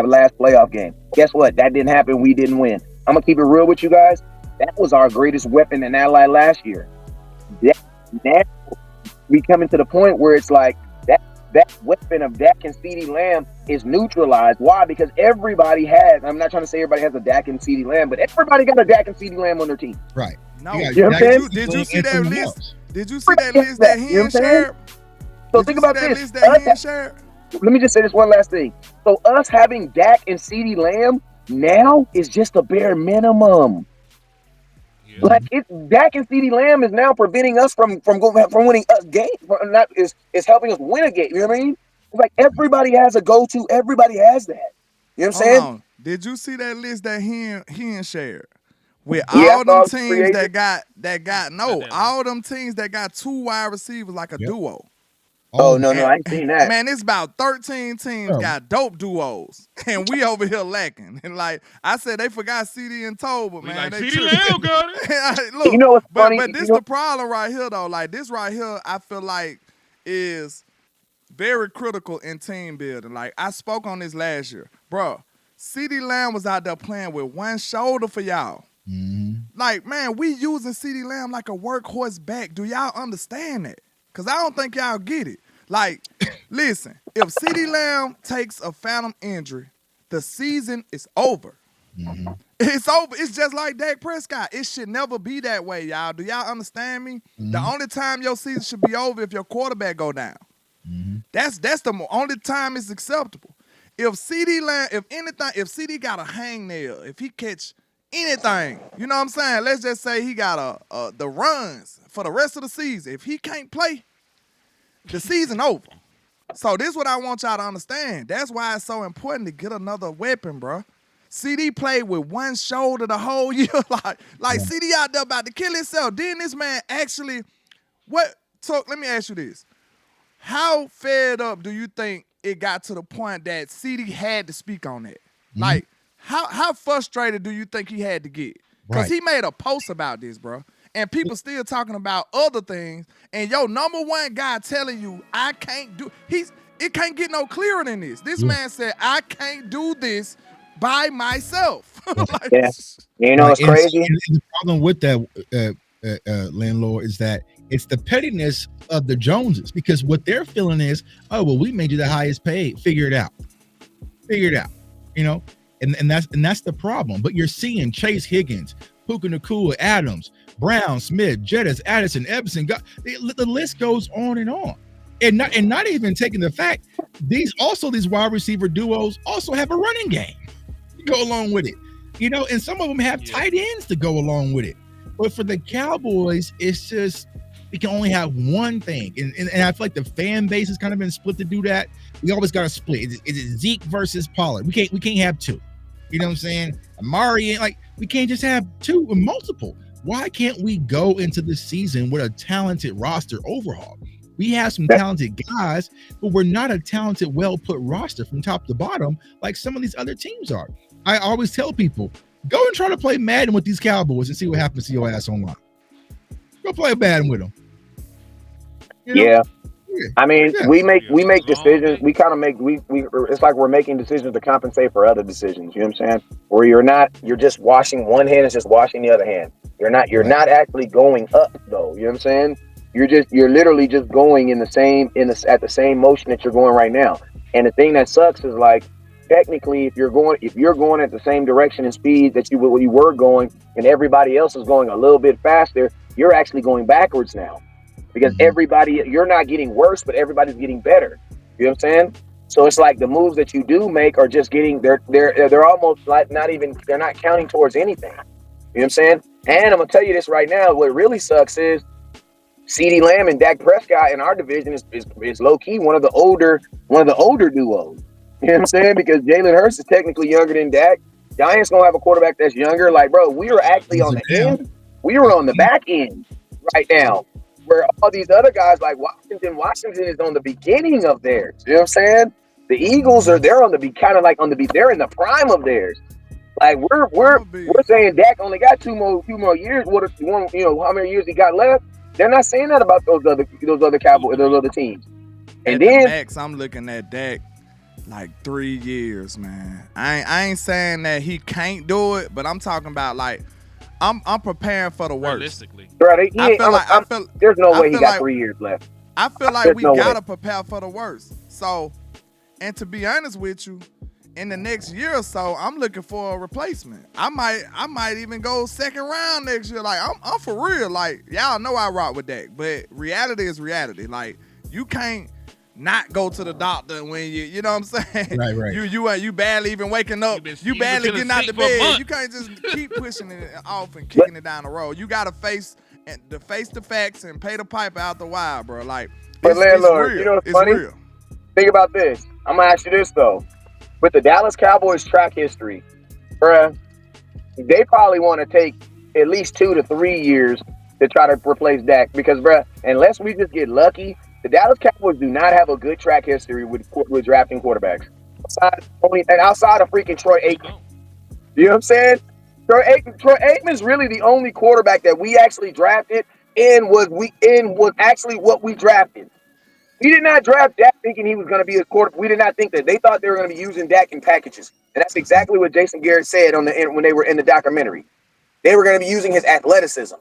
last playoff game. Guess what? That didn't happen. We didn't win. I'm gonna keep it real with you guys. That was our greatest weapon and ally last year. Now we coming to the point where it's like that weapon of Dak and CeeDee Lamb is neutralized. Why? Because everybody has. I'm not trying to say everybody has a Dak and CeeDee Lamb, but everybody got a Dak and CeeDee Lamb on their team. Right. No. You know what I'm saying? Did you see that list? Did you see that list that he shared? So think about this. Let me just say this one last thing. So us having Dak and CeeDee Lamb now is just a bare minimum. Yeah. Like Dak and CeeDee Lamb is now preventing us from winning a game. Is helping us win a game. You know what I mean? It's like everybody has a go-to. Everybody has that. You know what I'm saying? Did you see that list that he shared? With all them teams all them teams that got 2 wide receivers like a duo. Oh no, I ain't seen that. Man, it's about 13 teams got dope duos, and we over here lacking. And like I said, they forgot CD and Toba, man. Like they CD Lamb got it. Look, you know what's funny? But this the problem right here, though. Like this right here, I feel like is very critical in team building. Like I spoke on this last year, bro. CD Lamb was out there playing with one shoulder for y'all. Like, man, we using CD Lamb like a workhorse back. Do y'all understand that? Because I don't think y'all get it. Like, listen, if CD Lamb takes a phantom injury, the season is over. It's over. It's just like Dak Prescott. It should never be that way, y'all. Do y'all understand me? The only time your season should be over if your quarterback go down. That's the only time it's acceptable. If CD Lamb, if CD got a hangnail, if he catch anything, you know what I'm saying? Let's just say he got the runs for the rest of the season. If he can't play, the season over. So this is what I want y'all to understand. That's why it's so important to get another weapon, bro. CD played with one shoulder the whole year. like CD out there about to kill himself. Then this man actually, so let me ask you this. How fed up do you think it got to the point that CD had to speak on that? Like, how frustrated do you think he had to get? Because he made a post about this, bro. And people still talking about other things. And your number one guy telling you, I can't do, it can't get no clearer than this. This man said, I can't do this by myself. Yeah. You know what's crazy? And the problem with that, landlord, is that it's the pettiness of the Joneses, because what they're feeling is, oh, well, we made you the highest paid. Figure it out. You know, and that's the problem. But you're seeing Chase Higgins, Puka Nacua, Adams, Brown, Smith, Jettis, Addison, Epson. The list goes on. And not even taking the fact these wide receiver duos also have a running game to go along with it. You know, and some of them have tight ends to go along with it. But for the Cowboys, it's just we can only have one thing. And I feel like the fan base has kind of been split to do that. We always got to split. Is it Zeke versus Pollard? We can't have two. You know what I'm saying? Amari, like, we can't just have two or multiple. Why can't we go into the season with a talented roster overhaul? We have some talented guys, but we're not a talented, well-put roster from top to bottom like some of these other teams are. I always tell people, go and try to play Madden with these Cowboys and see what happens to your ass online. Go play Madden with them. You know? Yeah. I mean, we make decisions. We kind of make it's like we're making decisions to compensate for other decisions. You know what I'm saying? Where you're just washing one hand and just washing the other hand. You're not actually going up though. You know what I'm saying? You're literally just going at the same motion that you're going right now. And the thing that sucks is, like, technically, if you're going at the same direction and speed that you were going, and everybody else is going a little bit faster, you're actually going backwards now. Because you're not getting worse, but everybody's getting better. You know what I'm saying? So it's like the moves that you do make are just they're almost like they're not counting towards anything. You know what I'm saying? And I'm gonna tell you this right now. What really sucks is CD Lamb and Dak Prescott in our division is low key one of the older duos. You know what I'm saying? Because Jalen Hurts is technically younger than Dak. Giants gonna have a quarterback that's younger. Like, bro, we were actually on the end. We were on the back end right now. Where all these other guys like Washington is on the beginning of theirs. You know what I'm saying? The Eagles they're in the prime of theirs. Like we're saying Dak only got two more years. How many years he got left? They're not saying that about those other Cowboys, those other teams. And then max, I'm looking at Dak like 3 years, man. I ain't saying that he can't do it, but I'm talking about, like, I'm preparing for the worst. Realistically. Right, there's no way he got 3 years left. I feel like we gotta prepare for the worst. So, and to be honest with you, in the next year or so, I'm looking for a replacement. I might even go second round next year. Like, I'm for real. Like, y'all know I rock with Dak, but reality is reality. Like, you can't not go to the doctor when you know what I'm saying? Right. You barely even waking up. You barely getting out the bed. You can't just keep pushing it off and kicking it down the road. You gotta face the facts and pay the piper out the wire, bro. Like, but landlord, real. You know what's funny? Real. Think about this. I'm gonna ask you this though. With the Dallas Cowboys track history, bruh, they probably want to take at least 2 to 3 years to try to replace Dak because, bruh, unless we just get lucky The Dallas Cowboys do not have a good track history with drafting quarterbacks. Outside of freaking Troy Aikman. You know what I'm saying? Troy Aikman's really the only quarterback that we actually drafted and was actually what we drafted. We did not draft Dak thinking he was going to be a quarterback. We did not think that. They thought they were going to be using Dak in packages. And that's exactly what Jason Garrett said when they were in the documentary. They were going to be using his athleticism.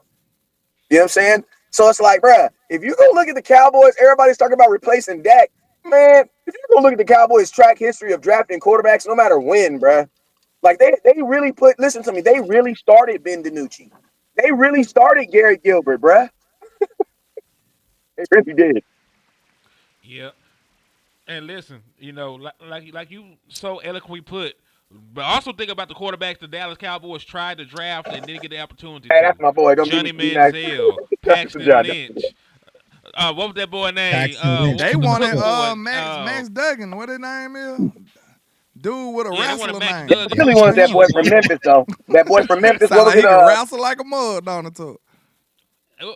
You know what I'm saying? So it's like, bruh, if you go look at the Cowboys, everybody's talking about replacing Dak. Man, if you go look at the Cowboys' track history of drafting quarterbacks, no matter when, bruh, like they really listen to me, they really started Ben DiNucci. They really started Garrett Gilbert, bruh. They really did. Yeah. And listen, you know, like you so eloquently put, but also think about the quarterbacks the Dallas Cowboys tried to draft and didn't get the opportunity. Hey, that's my boy. Don't Johnny be Manziel, Paxton John. Lynch. What was that boy name? They wanted Max Duggan. What his name is? Dude with a wrestler name. They really wanted that boy from Memphis, though. That boy from Memphis. Sound like he can wrestle like a mud, don't it, too?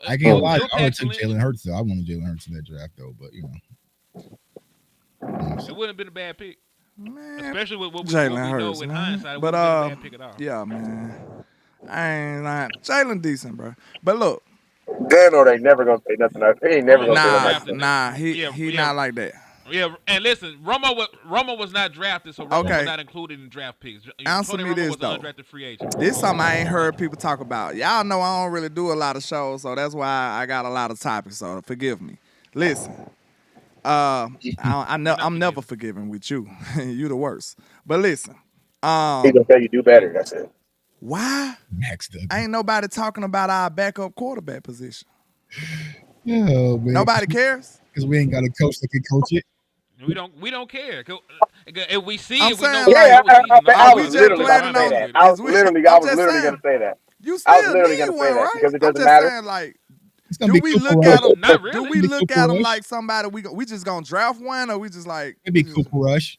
I can't lie. I would take Jalen Hurts, though. I wanted Jalen Hurts in that draft, though, but, you know. It wouldn't have been a bad pick. Man, especially with what we Jalen know Hurts, in man. hindsight. But a bad pick at all. yeah, man. I ain't lying. Jalen decent, bro. But look. Dan or they never gonna say nothing. He ain't never gonna say nothing. Nah, he not like that. Yeah, and listen, Romo was not drafted, so Romo was not included in draft picks. Answer Tony me Romo this, was though. an undrafted free agent. This is something I ain't heard people talk about. Y'all know I don't really do a lot of shows, so that's why I got a lot of topics, so forgive me. Listen, I'm never forgiving with you. You the worst. But listen. He's gonna tell you do better, that's it. Why? Max Duggan. Ain't nobody talking about our backup quarterback position. Oh, man. Nobody cares? Because we ain't got a coach that can coach it. We don't care. If we see I'm it, we know. saying, I was literally gonna say that. I was literally gonna say that. You still need one, right? Because it I'm doesn't just matter. saying, like, Do we look at them? Not really. Do we look at them like somebody we just gonna draft one, or we just like maybe Cooper Rush?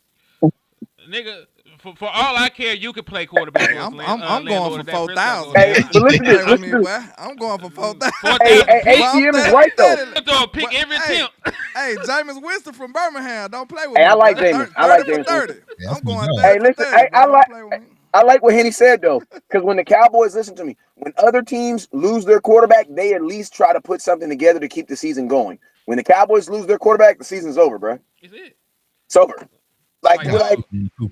Nigga, for all I care, you could play quarterback. Hey, I'm going for 4,000. Hey, but listen to this. I'm going for 4,000. Hey, ATM is right though. Throw a pick every attempt. Hey, Jameis Winston from Birmingham, don't play with me. Hey, I like Jameis. I like Jameis. 30. I'm going 30. Hey, listen, I like what Henny said though, because when the Cowboys, listen to me, when other teams lose their quarterback, they at least try to put something together to keep the season going. When the Cowboys lose their quarterback, the season's over, bro. Is it? It's over. Like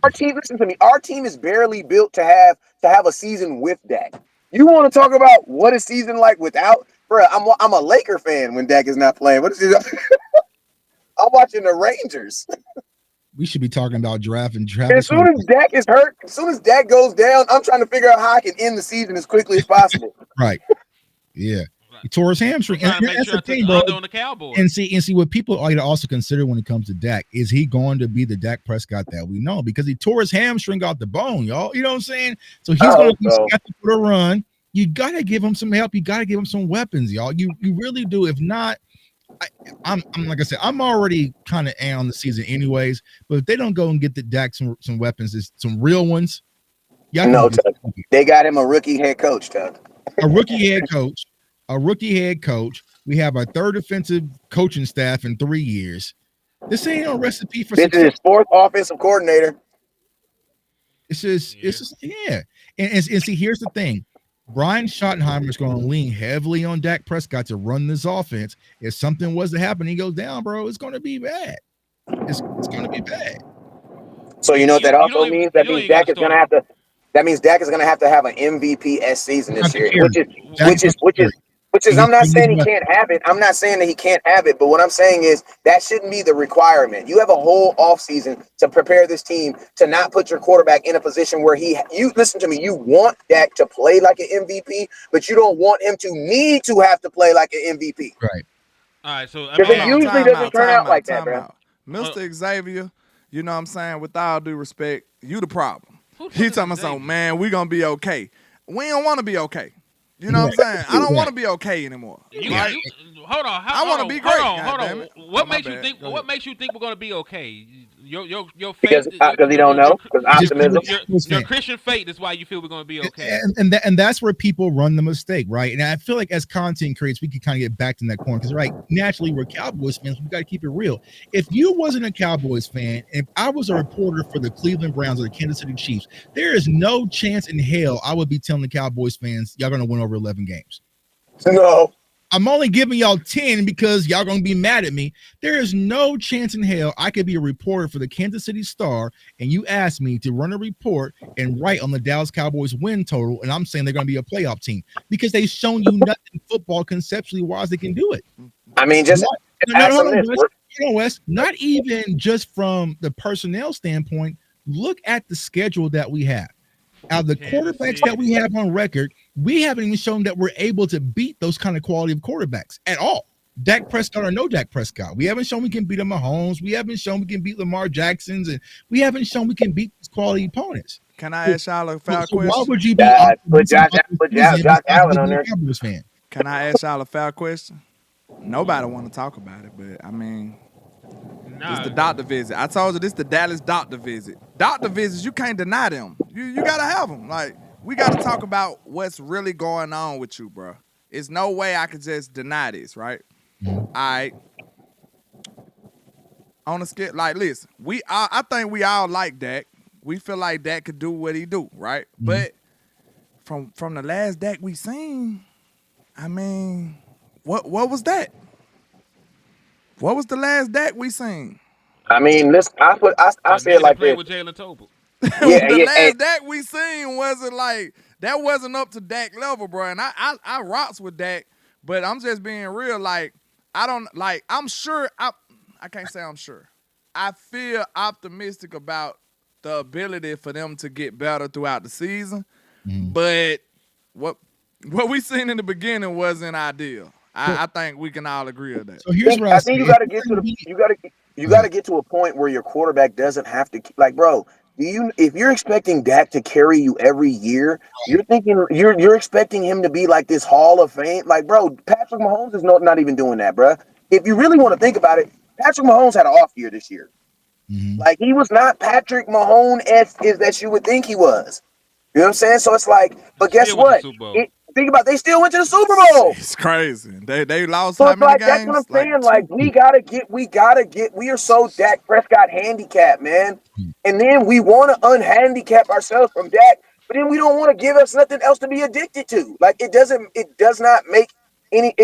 our team, listen to me. Our team is barely built to have a season with Dak. You want to talk about what a season like without, bro? I'm a Laker fan when Dak is not playing. What is it? I'm watching the Rangers. We should be talking about drafting. As soon as Dak is hurt, as soon as Dak goes down, I'm trying to figure out how I can end the season as quickly as possible. Right. Yeah. He tore his hamstring. And that's the thing, bro. On the Cowboys. And see what people ought to also consider when it comes to Dak is he going to be the Dak Prescott that we know because he tore his hamstring out the bone, y'all. You know what I'm saying? So he's going to be scheduled for a run. You got to give him some help. You got to give him some weapons, y'all. You really do. If not, I'm like I said, I'm already kind of on the season anyways. But if they don't go and get the Dak some weapons, some real ones, no, they got him a rookie head coach, Tug. A rookie head coach. A rookie head coach. We have our third defensive coaching staff in 3 years. This ain't no recipe for success. This is his fourth offensive coordinator. It's just, yeah. And see, here's the thing. Brian Schottenheimer is going to lean heavily on Dak Prescott to run this offense. If something was to happen, he goes down, bro, it's going to be bad. It's going to be bad. So you know what that also means? That means Dak is going to have to. That means Dak is going to have an MVP season this year, which is. I'm not saying he can't have it. I'm not saying that he can't have it, but what I'm saying is that shouldn't be the requirement. You have a whole offseason to prepare this team to not put your quarterback in a position where you listen to me. You want Dak to play like an MVP, but you don't want him to need to have to play like an MVP. Right. All right. So because it usually doesn't turn out like that, bro. Mr. Xavier, you know what I'm saying? With all due respect, you the problem. He talking about, man, we gonna be okay. We don't want to be okay. You know what I'm saying? I don't want to be okay anymore. Hold on. I want to be great. Hold on. What makes you think? What makes you think we're gonna be okay? your Because faith, he don't know. Because Just optimism. your Christian faith is why you feel we're gonna be okay. And that's where people run the mistake, right? And I feel like as content creators, we can kind of get back in that corner because, right, naturally we're Cowboys fans. We got to keep it real. If you wasn't a Cowboys fan, if I was a reporter for the Cleveland Browns or the Kansas City Chiefs, there is no chance in hell I would be telling the Cowboys fans y'all gonna win over 11 games. No. I'm only giving y'all 10 because y'all gonna be mad at me. There is no chance in hell I could be a reporter for the Kansas City Star and you ask me to run a report and write on the Dallas Cowboys win total, and I'm saying they're gonna be a playoff team because they've shown you nothing football conceptually wise they can do it. I mean, just ask them this. Wes, not even just from the personnel standpoint. Look at the schedule that we have. Out of the quarterbacks that we have on record, we haven't even shown that we're able to beat those kind of quality of quarterbacks at all. Dak Prescott or no Dak Prescott. We haven't shown we can beat the Mahomes. We haven't shown we can beat Lamar Jacksons. And we haven't shown we can beat these quality opponents. Can I ask y'all a foul question? Why would you be put Josh Allen on there? Fan? Can I ask y'all a foul question? Nobody want to talk about it, but I mean, it's the doctor visit. I told you this the Dallas doctor visit. Doctor visits, you can't deny them. You gotta have them. Like, we gotta talk about what's really going on with you, bro. It's no way I could just deny this, right? All right. On a scale, like, listen, I think we all like Dak. We feel like Dak could do what he do, right? But from the last Dak we seen, I mean, what was that? What was the last Dak we seen? I mean, listen, I say it like this. With Jalen Tolbert. The last Dak we seen wasn't like that. Wasn't up to Dak level, bro. And I rocks with Dak, but I'm just being real. Like, I don't like. I'm sure. I can't say I'm sure. I feel optimistic about the ability for them to get better throughout the season, but what we seen in the beginning wasn't ideal. I think we can all agree on that. So here's what I think you got to get to you got to get to a point where your quarterback doesn't have to, like, bro. If you're expecting Dak to carry you every year, you're thinking you're expecting him to be like this Hall of Fame. Like, bro, Patrick Mahomes is not even doing that, bro. If you really want to think about it, Patrick Mahomes had an off year this year. Like, he was not Patrick Mahomes as that you would think he was. You know what I'm saying? So it's like, but guess what? Think about it, they still went to the Super Bowl. It's crazy. They lost so how many games? That's what I'm saying. Like, we are so Dak Prescott handicapped, man. And then we want to unhandicap ourselves from Dak, but then we don't want to give us nothing else to be addicted to. Like, it does not make any,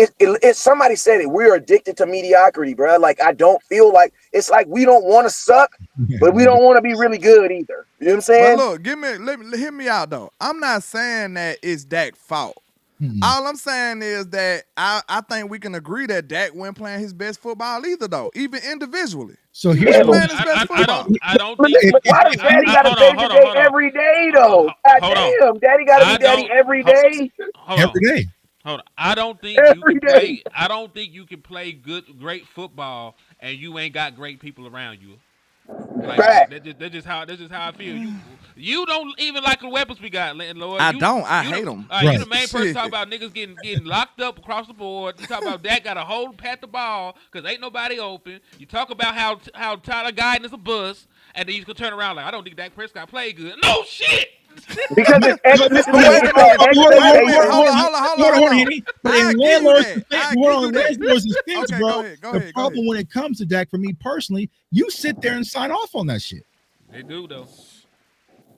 somebody said it, we're addicted to mediocrity, bro. Like, I don't feel like, it's like we don't want to suck, but we don't want to be really good either. You know what I'm saying? But look, hear me out though. I'm not saying that it's Dak's fault. All I'm saying is that I think we can agree that Dak wasn't playing his best football either, though, even individually. So here's playing his best football. I don't think. Why does Daddy got to save the day every day, though? God damn, Daddy got to be Daddy every day. Every day. Hold on. I don't think you can play. I don't think you can play great football and you ain't got great people around you. Like, that's just how I feel. You don't even like the weapons we got, Lord. I hate them. You the main person talking about niggas getting locked up across the board. You talk about Dak got a whole pat the ball because ain't nobody open. You talk about how Tyler Guyton is a bust, and then you can turn around like, I don't think Dak Prescott played good. No shit. Because it's hold on, Henry. But in landlord's defense, bro, the problem when it comes to Dak, for me personally, you sit there and sign off on that shit. They do though.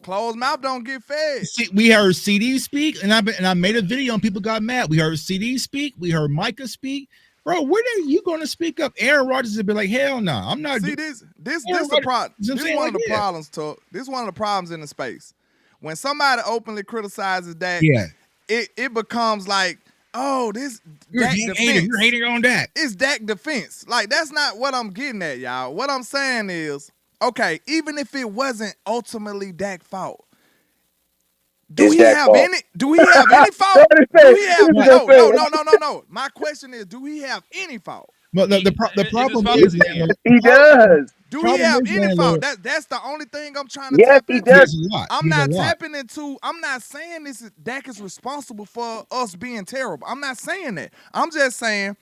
Closed mouth don't get fed. See, we heard CD speak, and I made a video and people got mad. We heard CD speak. We heard Micah speak. Bro, when are you going to speak up? Aaron Rodgers would be like, hell no, I'm not. See, this the problem. This is one of the problems, Tuck. This is one of the problems in the space. When somebody openly criticizes Dak, it becomes like, oh, this Dak defense. You're hating on Dak. It's Dak defense. Like, that's not what I'm getting at, y'all. What I'm saying is, okay, even if it wasn't ultimately Dak's fault, do we have any fault? No. My question is, do we have any fault? Well, the problem is he does. Do he have any fault? That's the only thing I'm trying to tap into. He does. I'm not tapping into. I'm not saying Dak is responsible for us being terrible. I'm not saying that. I'm just saying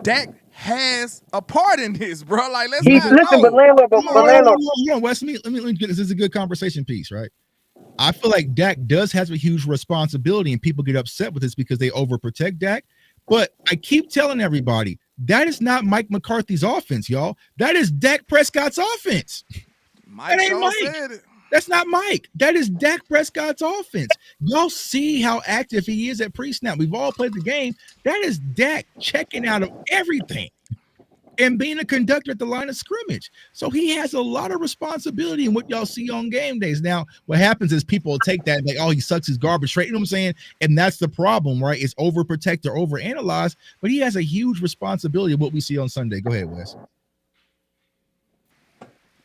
Dak has a part in this, bro. Like, let's He's not listen, but landlord, Come on. landlord. Wes, let me get this. This is a good conversation piece, right? I feel like Dak does have a huge responsibility, and people get upset with this because they overprotect Dak. But I keep telling everybody that is not Mike McCarthy's offense, y'all. That is Dak Prescott's offense. Mike That ain't Mike. said it. That's not Mike. That is Dak Prescott's offense. Y'all see how active he is at pre-snap. We've all played the game. That is Dak checking out of everything and being a conductor at the line of scrimmage. So he has a lot of responsibility in what y'all see on game days. Now, what happens is people will take that and like, oh, he sucks his garbage straight. You know what I'm saying? And that's the problem, right? It's overprotect or overanalyze, but he has a huge responsibility of what we see on Sunday. Go ahead, Wes.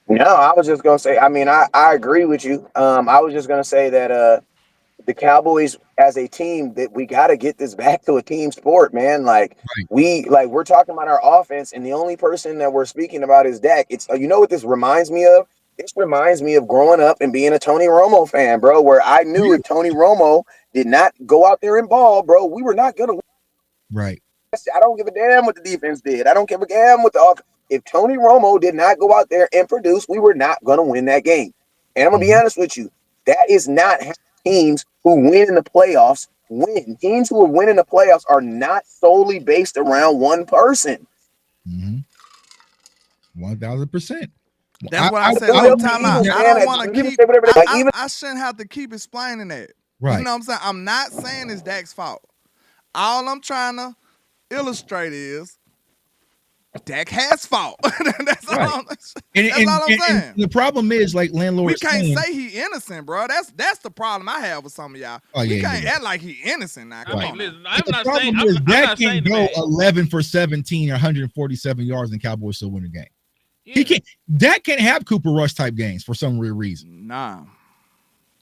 No, I was just gonna say. I mean, I agree with you. I was just gonna say that the Cowboys as a team, that we got to get this back to a team sport, man. Like we're talking about our offense, and the only person that we're speaking about is Dak. It's you know what this reminds me of? This reminds me of growing up and being a Tony Romo fan, bro. Where I knew if Tony Romo did not go out there and ball, bro, we were not gonna win. Right. I don't give a damn what the defense did. I don't give a damn what the offense. If Tony Romo did not go out there and produce, we were not going to win that game. And I'm going to be honest with you. That is not how teams who win in the playoffs win. Teams who are winning the playoffs are not solely based around one person. 1,000%. That's what I said all the time. I don't want to keep. I shouldn't have to keep explaining that. Right. You know what I'm saying? I'm not saying it's Dak's fault. All I'm trying to illustrate is Dak has fault. That's all I'm saying. And the problem is, like landlord, we can't say he innocent, bro. That's the problem I have with some of y'all. We can't act like he innocent now. Come on. Listen, Dak can go 11 for 17 or 147 yards and Cowboys still win the game. Yeah. He can't. Dak can't have Cooper Rush type games for some weird reason. Nah,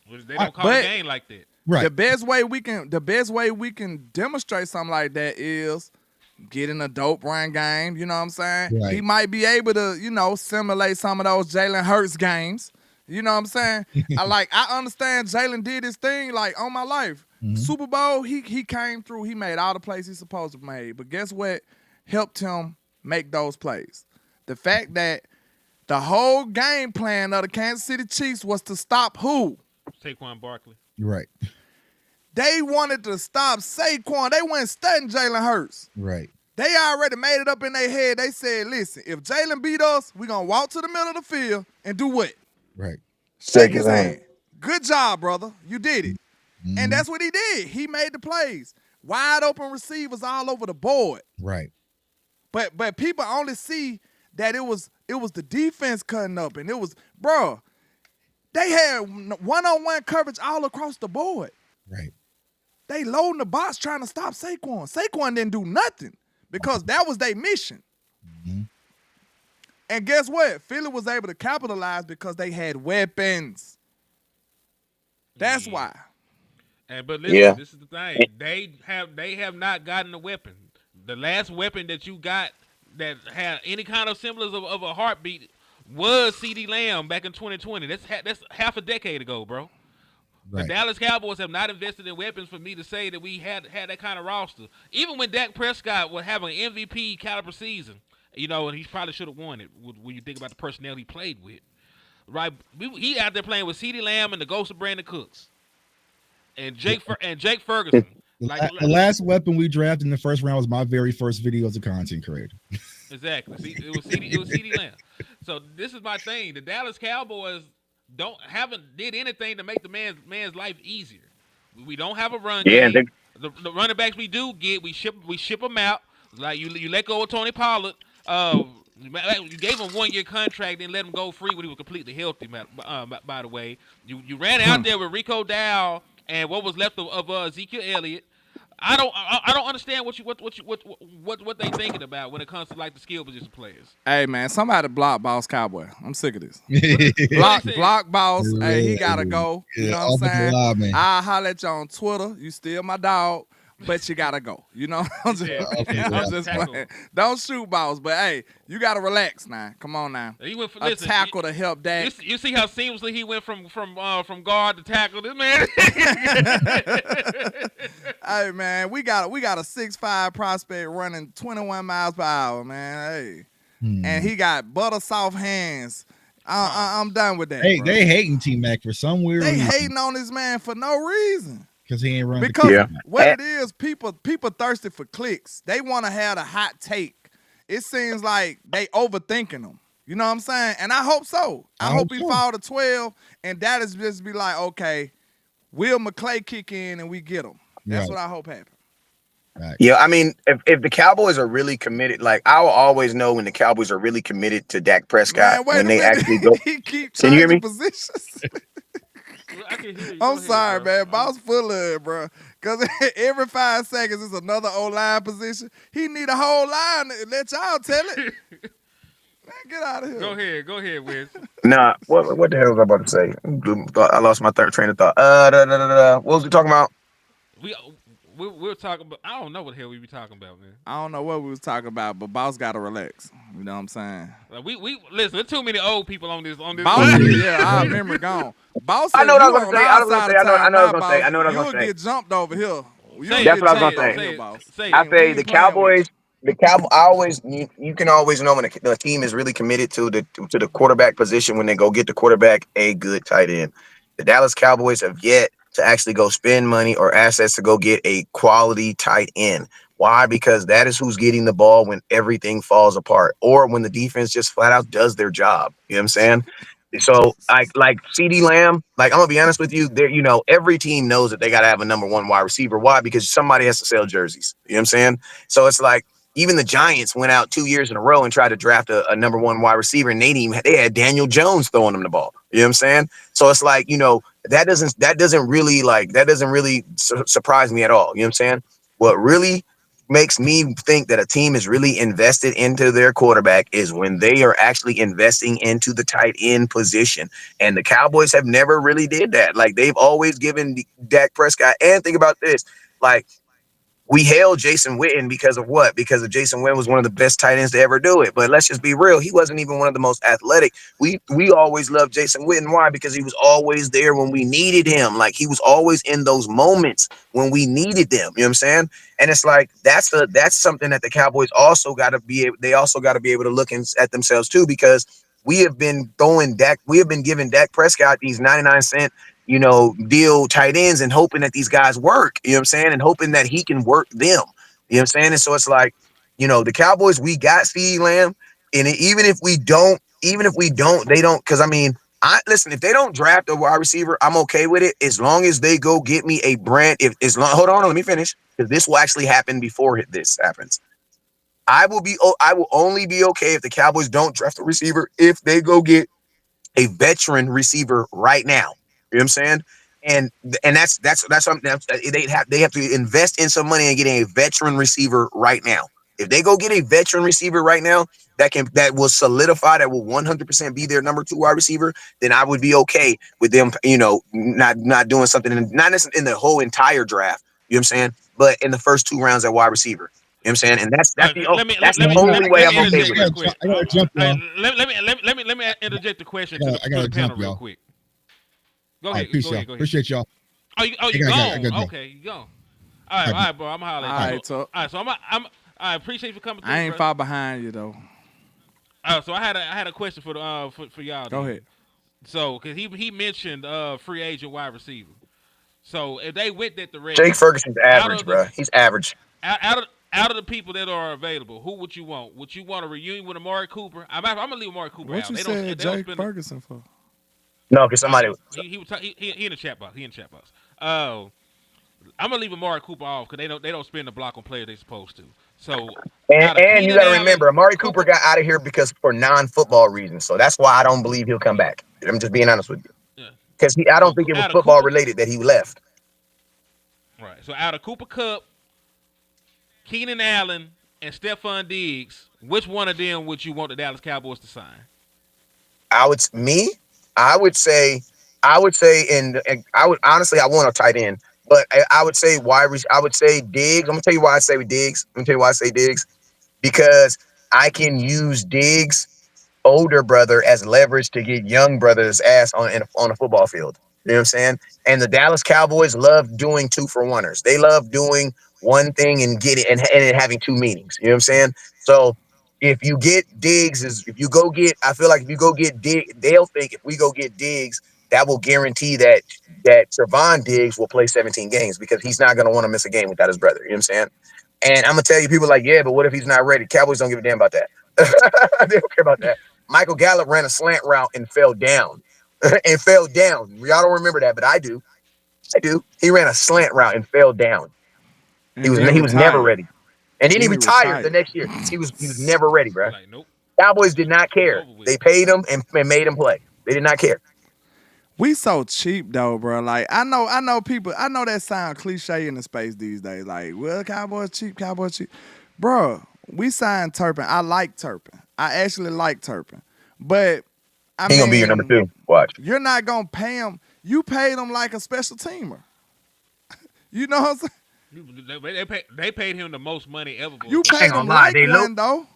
they don't call a game like that. Right. The best way we can demonstrate something like that is getting a dope run game. You know what I'm saying? Right. He might be able to, simulate some of those Jalen Hurts games. You know what I'm saying? I understand Jalen did his thing like on my life. Mm-hmm. Super Bowl, he came through. He made all the plays he's supposed to make. But guess what helped him make those plays? The fact that the whole game plan of the Kansas City Chiefs was to stop who? Saquon Barkley. Right. They wanted to stop Saquon. They weren't studying Jalen Hurts. Right. They already made it up in their head. They said, listen, if Jalen beat us, we're going to walk to the middle of the field and do what? Right. Shake his hand. Good job, brother. You did it. Mm-hmm. And that's what he did. He made the plays. Wide open receivers all over the board. Right. But people only see that it was the defense cutting up, and it was, bro, they had one-on-one coverage all across the board. Right. They loading the box trying to stop Saquon. Saquon didn't do nothing because that was their mission. Mm-hmm. And guess what? Philly was able to capitalize because they had weapons. That's why. But listen, this is the thing. They have not gotten a weapon. The last weapon that you got that had any kind of semblance of a heartbeat was CeeDee Lamb back in 2020. That's half a decade ago, bro. Right. The Dallas Cowboys have not invested in weapons for me to say that we had that kind of roster. Even when Dak Prescott was having an MVP caliber season, and he probably should have won it when you think about the personnel he played with. Right? He out there playing with CeeDee Lamb and the ghost of Brandon Cooks. And Jake Ferguson. The last weapon we drafted in the first round was my very first video as a content creator. Exactly. It was CeeDee Lamb. So this is my thing. The Dallas Cowboys haven't did anything to make the man's life easier. We don't have a run game. The running backs we do get, we ship them out. Like you let go of Tony Pollard. You gave him 1-year contract and let him go free when he was completely healthy. By the way, you ran out there with Rico Dowd and what was left of Ezekiel Elliott. I don't understand what they thinking about when it comes to like the skill position players. Hey man, somebody block Boss Cowboy. I'm sick of this. block Boss. Hey, he gotta go. You know what I'm saying? I'll holler at you on Twitter. You still my dog. but you gotta go. You know, I'm just, Yeah. I'm just Tackle. playing. Don't shoot balls, but hey, you gotta relax now. Come on now. He went for A listen, tackle to help Dak. You see how seamlessly he went from guard to tackle. This man. Hey man, we got a 6'5" prospect running 21 miles per hour, man. Hey, and he got butter soft hands. I'm done with that. Bro. They hating T-Mac for some weird They reason. hating on this man for no reason. Because he ain't run Because Yeah. what it is, people thirsty for clicks. They want to have a hot take. It seems like they overthinking them. You know what I'm saying? And I hope so. I hope he fall to 12 and Dallas just be like, okay, Will McClay kick in and we get him. That's what I hope happens. Right. Yeah, I mean, if the Cowboys are really committed, like I will always know when the Cowboys are really committed to Dak Prescott Man, wait when a they minute. actually go. He keep Can you hear changing me? positions. I can hear you. I'm Go ahead, sorry, bro. man. Boss full of it, bro. Because every 5 seconds is another O-line position. He need a whole line to let y'all tell it. Man, get out of here. Go ahead, Wiz. Nah, what the hell was I about to say? I lost my third train of thought. What was we talking about? We're talking about. I don't know what the hell we be talking about, man. I don't know what we was talking about, but Boss got to relax. You know what I'm saying? Like, we listen. There's too many old people on this. Boss, yeah, our memory gone. Boss, I know what I was said gonna say. you I on was gonna our say. side of I know what I was time gonna say. now, I know what I was Boss. gonna say. You'll get jumped over here. You'll Say get it, That's what I was jumped gonna over say. here, Boss. Say I it. say ain't the playing with Cowboys. The Cowboy. I always you can always know when the team is really committed to the quarterback position when they go get the quarterback a good tight end. The Dallas Cowboys have yet to actually go spend money or assets to go get a quality tight end. Why? Because that is who's getting the ball when everything falls apart or when the defense just flat out does their job. You know what I'm saying? So like CD Lamb, like I'm gonna be honest with you, there, every team knows that they gotta have a number one wide receiver. Why? Because somebody has to sell jerseys. You know what I'm saying? So it's like even the Giants went out 2 years in a row and tried to draft a number one wide receiver, and they had Daniel Jones throwing them the ball. You know what I'm saying? So it's like, that doesn't really surprise me at all. You know what I'm saying? What really makes me think that a team is really invested into their quarterback is when they are actually investing into the tight end position. And the Cowboys have never really did that. Like they've always given Dak Prescott. And think about this, like we hailed Jason Witten because of what? Because of Jason Witten was one of the best tight ends to ever do it. But let's just be real. He wasn't even one of the most athletic. We always loved Jason Witten. Why? Because he was always there when we needed him. Like he was always in those moments when we needed them. You know what I'm saying? And it's like that's something that the Cowboys also got to be able to look at themselves too, because we have been giving Dak Prescott these 99-cent deal tight ends and hoping that these guys work, you know what I'm saying? And hoping that he can work them, you know what I'm saying? And so it's like, the Cowboys, we got CeeDee Lamb, and even if we don't, they don't, because I mean, listen, if they don't draft a wide receiver, I'm okay with it as long as they go get me a brand. Hold on, let me finish, because this will actually happen before this happens. I will only be okay if the Cowboys don't draft a receiver if they go get a veteran receiver right now. You know what I'm saying? And that's something they have to invest in some money and getting a veteran receiver right now. If they go get a veteran receiver right now that will solidify, that will 100% be their number 2 wide receiver, then I would be okay with them, not doing something not necessarily in the whole entire draft. You know what I'm saying? But in the first 2 rounds at wide receiver. You know what I'm saying? And that's the only way I'm okay with it. I gotta jump, y'all. Let me interject the question to the panel real quick. Go ahead. Appreciate y'all. Oh, you gone? Okay, you gone. All right, bro. I'm hollering. All right, so I appreciate you for coming through. I ain't far behind you though. So I had a question for y'all. Go ahead. So, cause he mentioned free agent wide receiver. So if they went that direction, Jake Ferguson's average, bro. He's average. Out of the people that are available, who would you want? Would you want a reunion with Amari Cooper? I'm gonna leave Amari Cooper What out. you They said don't Jake Ferguson for? No, because somebody. He in the chat box. I'm gonna leave Amari Cooper off because they don't spend the block on players they supposed to. So And you got to remember, Amari Cooper got out of here because for non-football reasons. So that's why I don't believe he'll come back. I'm just being honest with you. Because I don't think it was football related that he left. Right. So out of Cooper Kupp, Keenan Allen, and Stephon Diggs, which one of them would you want the Dallas Cowboys to sign? I would say, I want a tight end. But I would say I would say Diggs. I'm gonna tell you why I say Diggs. I'm gonna tell you why I say Diggs because I can use Diggs' older brother as leverage to get young brother's ass on a football field. You know what I'm saying? And the Dallas Cowboys love doing 2-for-1ers. They love doing one thing and getting and it having two meanings. You know what I'm saying? So if you get Diggs, if you go get, I feel like if you go get Diggs, they'll think if we go get Diggs, that will guarantee that Trevon Diggs will play 17 games because he's not going to want to miss a game without his brother. You know what I'm saying? And I'm gonna tell you, people like, yeah, but what if he's not ready? Cowboys don't give a damn about that. They don't care about that. Michael Gallup ran a slant route and fell down. And fell down. Y'all don't remember that, but I do. I do. He ran a slant route and fell down. He And was then never retired. ready. And then he Then he retired the retired. next year. He was never ready, bro. Like, nope, Cowboys did not it's care. over with. They paid him and made him play. They did not care. We so cheap though, bro. Like I know people. I know that sound cliche in the space these days. Like, well, Cowboys cheap, Cowboys cheap, bro. We signed Turpin. I like Turpin. I actually like Turpin, but I He gonna be your number mean, 2. Watch. you're not gonna pay him. You paid him like a special teamer. You know what I'm saying? They paid him the most money ever. You I paid ain't him gonna lie, like one though.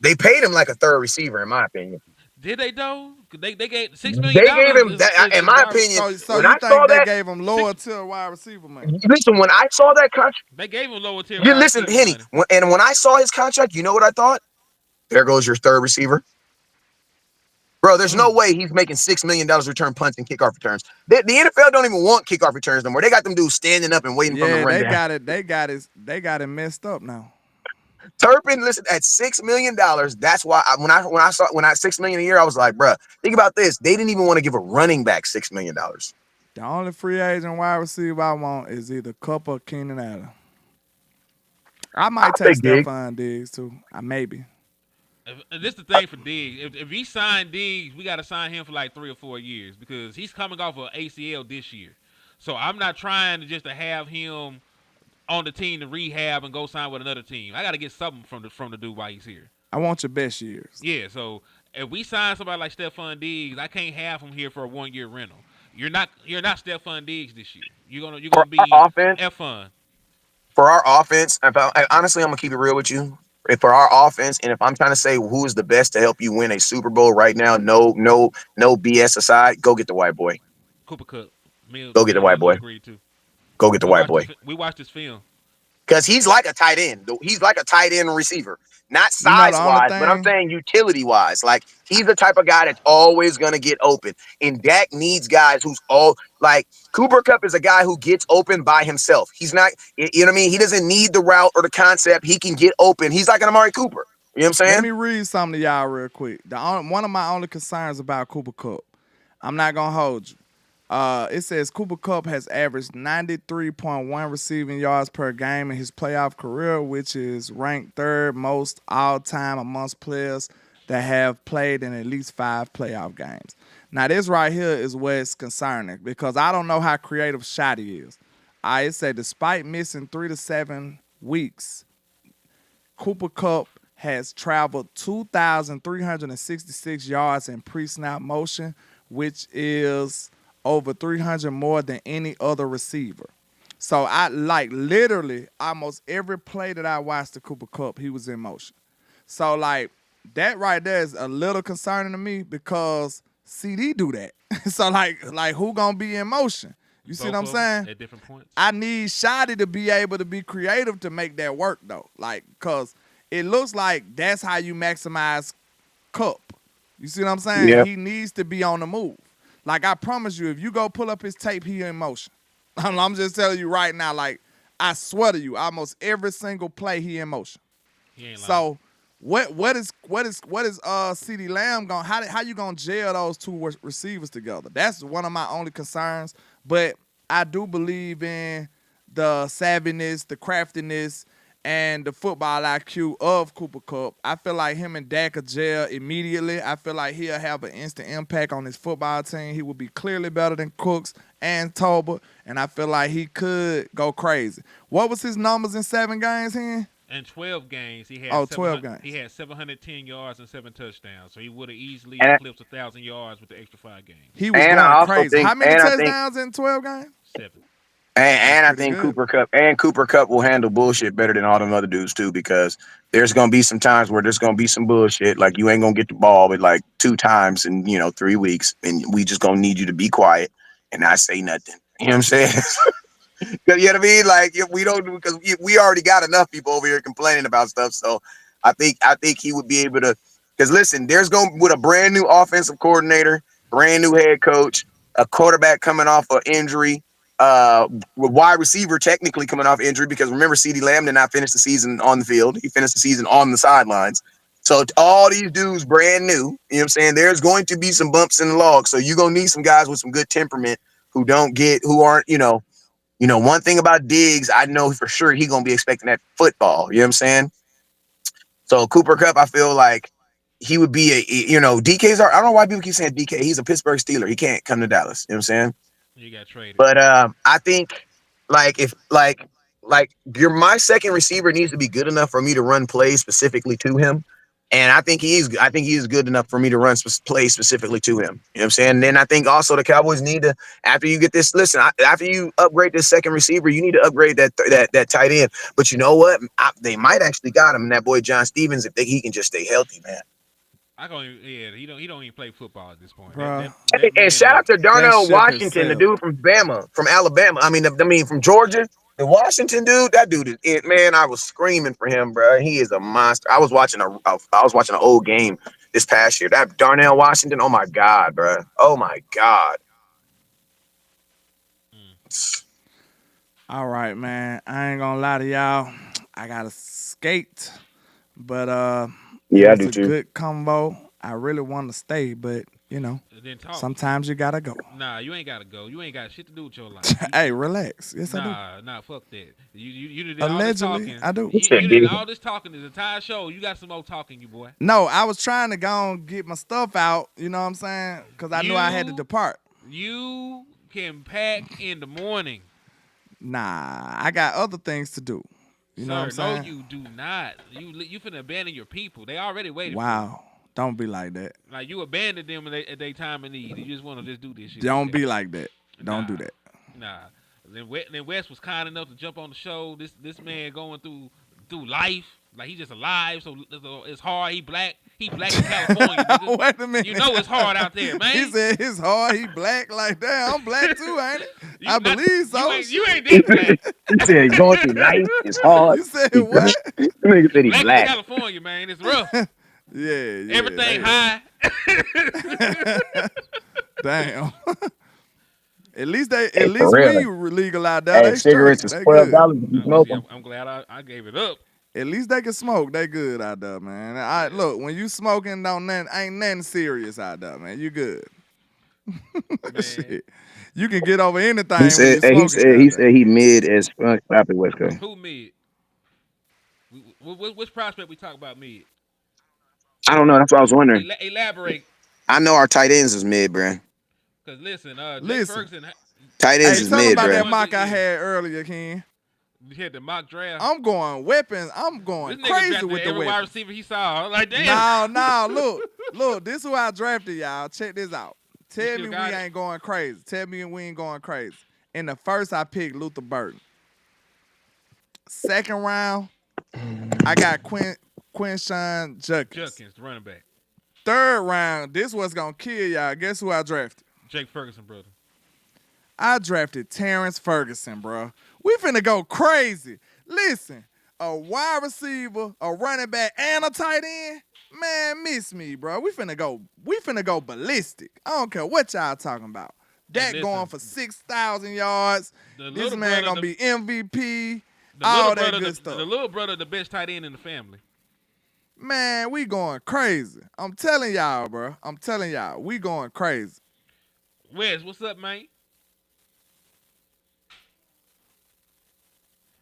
they paid him like a third receiver, in my opinion. Did they though? They gave $6 million. They gave him that, in my opinion. So When you I think saw they that, gave him lower tier wide receiver man? listen, when I saw that contract, They gave him lower tier you wide listen, receiver Henny, money. and when I saw his contract, you know what I thought? There goes your third receiver. Bro, there's no way he's making $6 million return punts and kickoff returns. The NFL don't even want kickoff returns no more. They got them dudes standing up and waiting for them Yeah, to run they down. got it. They got it messed up now. Turpin, listen, at $6 million, that's why when I saw $6 million a year, I was like, bro, think about this. They didn't even want to give a running back $6 million. The only free agent wide receiver I want is either Cup or Keenan Allen. I might take Stephon Diggs too. Maybe. This is the thing for Diggs. If he signed Diggs, we got to sign him for like 3 or 4 years because he's coming off of ACL this year. So I'm not trying to have him on the team to rehab and go sign with another team. I got to get something from the dude while he's here. I want your best years. Yeah. So if we sign somebody like Stephon Diggs, I can't have him here for a 1-year rental. You're not Stephon Diggs this year. You're gonna be F1. For our offense, honestly, I'm gonna keep it real with you. For our offense, and if I'm trying to say who is the best to help you win a Super Bowl right now, no BS aside, go get the white boy. Cooper Kupp. Go get the white boy. Agree too. Go get the white boy. We watched this film. Because he's like a tight end. He's like a tight end receiver. Not You know the size-wise, only but I'm thing- saying utility-wise. Like, he's the type of guy that's always going to get open. And Dak needs guys who's like, Cooper Kupp is a guy who gets open by himself. He's not, you know what I mean? He doesn't need the route or the concept. He can get open. He's like an Amari Cooper. You know what I'm saying? Let me read something to y'all real quick. One of my only concerns about Cooper Kupp, I'm not going to hold you. It says Cooper Kupp has averaged 93.1 receiving yards per game in his playoff career, which is ranked third most all-time amongst players that have played in at least 5 playoff games. Now, this right here is where it's concerning because I don't know how creative Shotty is. It said despite missing 3 to 7 weeks, Cooper Kupp has traveled 2,366 yards in pre-snap motion, which is over 300 more than any other receiver. So I literally almost every play that I watched the Cooper Kupp, he was in motion. So like that right there is a little concerning to me because CD do that. So like who gonna be in motion? You see what I'm saying? At different points. I need Shotty to be able to be creative to make that work though. Like, cause it looks like that's how you maximize Kupp. You see what I'm saying? Yeah. He needs to be on the move. Like I promise you, if you go pull up his tape, he in motion. I'm just telling you right now, like I swear to you, almost every single play he in motion. He ain't lying. So what is CeeDee Lamb going? How you gonna gel those two receivers together? That's one of my only concerns. But I do believe in the savviness, the craftiness, and the football IQ of Cooper Kupp. I feel like him and Dak will gel immediately. I feel like he'll have an instant impact on his football team. He will be clearly better than Cooks and Tolbert, and I feel like he could go crazy. What was his numbers in 7 games here? In 12 games, he had 12 games. He had 710 yards and 7 touchdowns. So he would have easily And- eclipsed 1,000 yards with the extra 5 games. He was And I going also crazy. think- How many and I think- touchdowns in 12 games? 7. And I pretty think good. Cooper Cup will handle bullshit better than all them other dudes too, because there's gonna be some times where there's gonna be some bullshit. Like you ain't gonna get the ball but like 2 times in 3 weeks, and we just gonna need you to be quiet and not say nothing. You know what I'm saying? You know what I mean? Like if we don't, because we already got enough people over here complaining about stuff. So I think he would be able to. Because listen, there's going with a brand new offensive coordinator, brand new head coach, a quarterback coming off of injury, wide receiver technically coming off injury, because remember, CeeDee Lamb did not finish the season on the field. He finished the season on the sidelines. So all these dudes brand new. You know what I'm saying? There's going to be some bumps in the log. So you're gonna need some guys with some good temperament who aren't. One thing about Diggs, I know for sure he gonna be expecting that football. You know what I'm saying? So Cooper Cup, I feel like he would be DK's. I don't know why people keep saying DK. He's a Pittsburgh Steeler. He can't come to Dallas. You know what I'm saying? You got traded. But I think like if my second receiver needs to be good enough for me to run plays specifically to him. And I think he is good enough for me to run plays specifically to him. You know what I'm saying? And then I think also the Cowboys need to, after you get this, after you upgrade this second receiver, you need to upgrade that tight end. But you know what? They might actually got him, and that boy John Stevens, if he can just stay healthy, man. He don't even play football at this point. Bruh. And shout out to That Darnell ship has Washington, the sailed. dude from Alabama. From Georgia. The Washington dude, that dude is it, man. I was screaming for him, bro. He is a monster. I was watching an old game this past year. That Darnell Washington, oh my god, bro. Oh my god. All right, man. I ain't gonna lie to y'all. I gotta skate, but it Yeah, I was do a too. good combo. I really want to stay, but Then talk. sometimes you gotta go. Nah, you ain't gotta go. You ain't got shit to do with your life. Hey, relax. Yes, I Nah, fuck that. You did Allegedly, all this talking. I do. You did all this talking this entire show. You got some more talking, you boy. do. No, I was trying to go and get my stuff out. You know what I'm saying? Because I knew I had to depart. You can pack in the morning. Nah, I got other things to do. You know what I'm saying? No, you do not. You finna abandon your people. They already waited. Wow. Don't be like that. Like you abandoned them at their time of need. You just want to just do this shit. Don't be like that. Don't do Nah. that. Nah. Then Wes was kind enough to jump on the show. This man going through life. Like he just alive, so it's hard. He black in California. Nigga. Wait a minute. You know it's hard out there, man. He said it's hard. He black like that. I'm black too, ain't it? I believe so. You ain't that black. He said going through life is hard. You said what? Nigga said he Black in black. California, man. It's rough. Yeah. Everything they- high. Damn. At least for real. we legal out there. Hey, They cigarettes straight. is They good. $12. I'm glad I gave it up. At least they can smoke. They good out there, man. Look, when you smoking, ain't nothing serious out there, man. You good. Shit. You can get over anything. He said he mid as fuck. Happy West Coast. Who mid? Which prospect we talk about mid? I don't know. That's what I was wondering. Elaborate. I know our tight ends is mid, bro. Cause listen, Jake Listen. Ferguson. Tight Hey, ends is tell me mid, about bro. that mock I had earlier, Ken. You had the mock draft. I'm going weapons. I'm going This nigga crazy drafted with the every wide weapons. receiver he saw. Like damn. No, look. This is who I drafted, y'all. Check this out. Tell still me we got it? ain't going crazy. Tell me we ain't going crazy. In the first, I picked Luther Burton. Second round, I got Quinshawn Judkins. Judkins, the running back. Third round, this was gonna kill y'all. Guess who I drafted? Jake Ferguson, brother. I drafted Terrence Ferguson, bro. We finna go crazy. Listen, a wide receiver, a running back, and a tight end. Man, miss me, bro. We finna go ballistic. I don't care what y'all talking about. Dak listen, going for 6,000 yards. The This little man brother, gonna be MVP. the All little that brother, good stuff. The little brother, the best tight end in the family. Man, we going crazy. I'm telling y'all, bro. I'm telling y'all, we going crazy. Wes, what's up, man?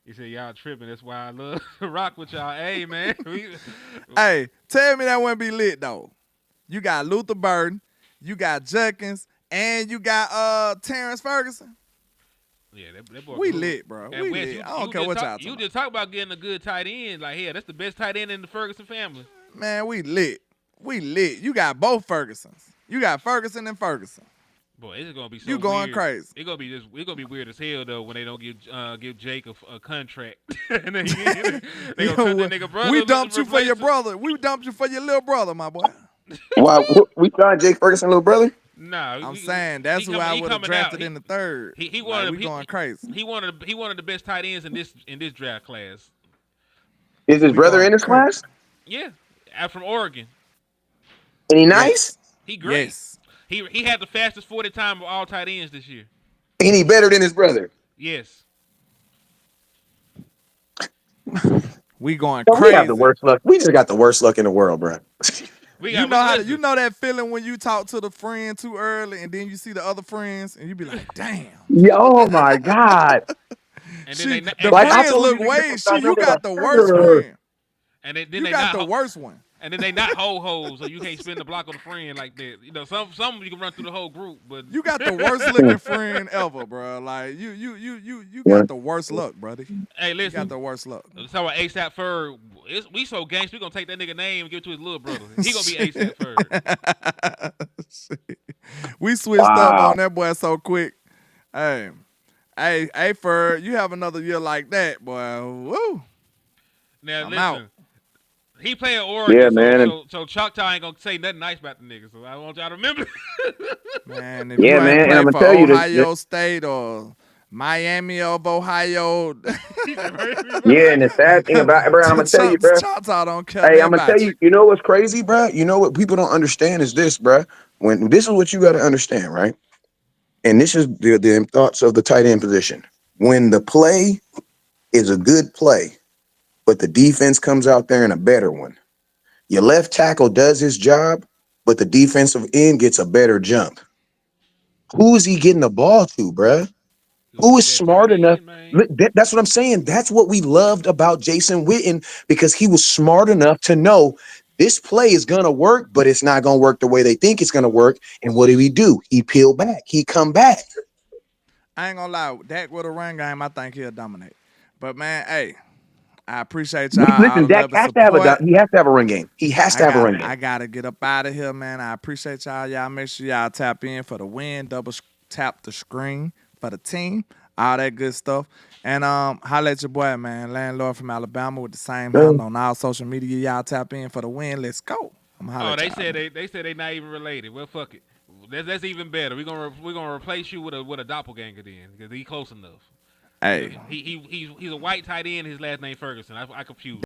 He said y'all tripping. That's why I love to rock with y'all. Hey, man. Hey, tell me that wouldn't be lit though. You got Luther Burton, you got Judkins, and you got Terrence Ferguson. Yeah, that boy. We cool. lit, bro. And We Wes, lit. you- I don't you care just what talk- y'all talking You about. just talk about getting a good tight end. Like, yeah, that's the best tight end in the Ferguson family. Man, we lit. We lit. You got both Fergusons. You got Ferguson and Ferguson. Boy, it's gonna be so You going weird. crazy. It's gonna be weird as hell though when they don't give Jake a contract. And they gonna cut that nigga brother. We dumped you for your replace him. brother. We dumped you for your little brother, my boy. Why we signed Jake Ferguson, little brother? Nah, I'm saying that's who I would have drafted in the third. He Like, wanted we going crazy. He wanted the best tight ends in this draft class. Is his We brother going in this crazy. class? Yeah, out from Oregon. And he nice? He great. Yes. He had the fastest 40 time of all tight ends this year. And he better than his brother? Yes. We going Bro, crazy. we have the worst luck. We just got the worst luck in the world, bro. You know that feeling when you talk to the friend too early and then you see the other friends and you be like, damn. Yeah, oh my God. And She, then the Like, I friends told look you to way. get some You stuff, got the like, worst friend. and then You they got not the worst one. And then they not ho-hos, so you can't spin the block on a friend like that. You know, some you can run through the whole group, but You got the worst looking friend ever, bro. Like you got the worst luck, brother. Hey, You listen. got the worst luck. Let's talk about ASAP Ferg. We so gangster, we gonna take that nigga name and give it to his little brother. He gonna be ASAP Ferg. We switched up on that boy so quick. Hey, Ferg, you have another year like that, boy. Woo. Now I'm listen. out. He playing Oregon, Yeah, man. so Choctaw ain't gonna say nothing nice about the nigga. So I want y'all to remember. Man, if Yeah, you ain't man, and play I'ma for tell you this- Ohio State or Miami of Ohio, Yeah, and the sad thing about it, bro, I'm gonna tell you, bro. Choctaw don't care Hey, nothing I'm gonna about tell you. You know what's crazy, bro? You know what people don't understand is this, bro. When this is what you got to understand, right? And this is the thoughts of the tight end position. When the play is a good play, but the defense comes out there in a better one, your left tackle does his job, but the defensive end gets a better jump. Who is he getting the ball to, bro? Who is smart enough? Look, that's what I'm saying. That's what we loved about Jason Witten, because he was smart enough to know this play is going to work, but it's not going to work the way they think it's going to work. And what do? He peel back. He come back. I ain't gonna lie, Dak with a run game, I think he'll dominate. But man, hey, I appreciate y'all. Listen, Dak has to have he has to have a run game. He has to have a run game. I gotta get up out of here, man. I appreciate y'all. Y'all make sure y'all tap in for the win, tap the screen for the team, all that good stuff. And holla at your boy, man. Landlord from Alabama with the same handle on all social media. Y'all tap in for the win. Let's go. They said they not even related. Well, fuck it. That's even better. We're gonna replace you with a doppelganger then, because he close enough. Hey, he's a white tight end. His last name Ferguson. I confused.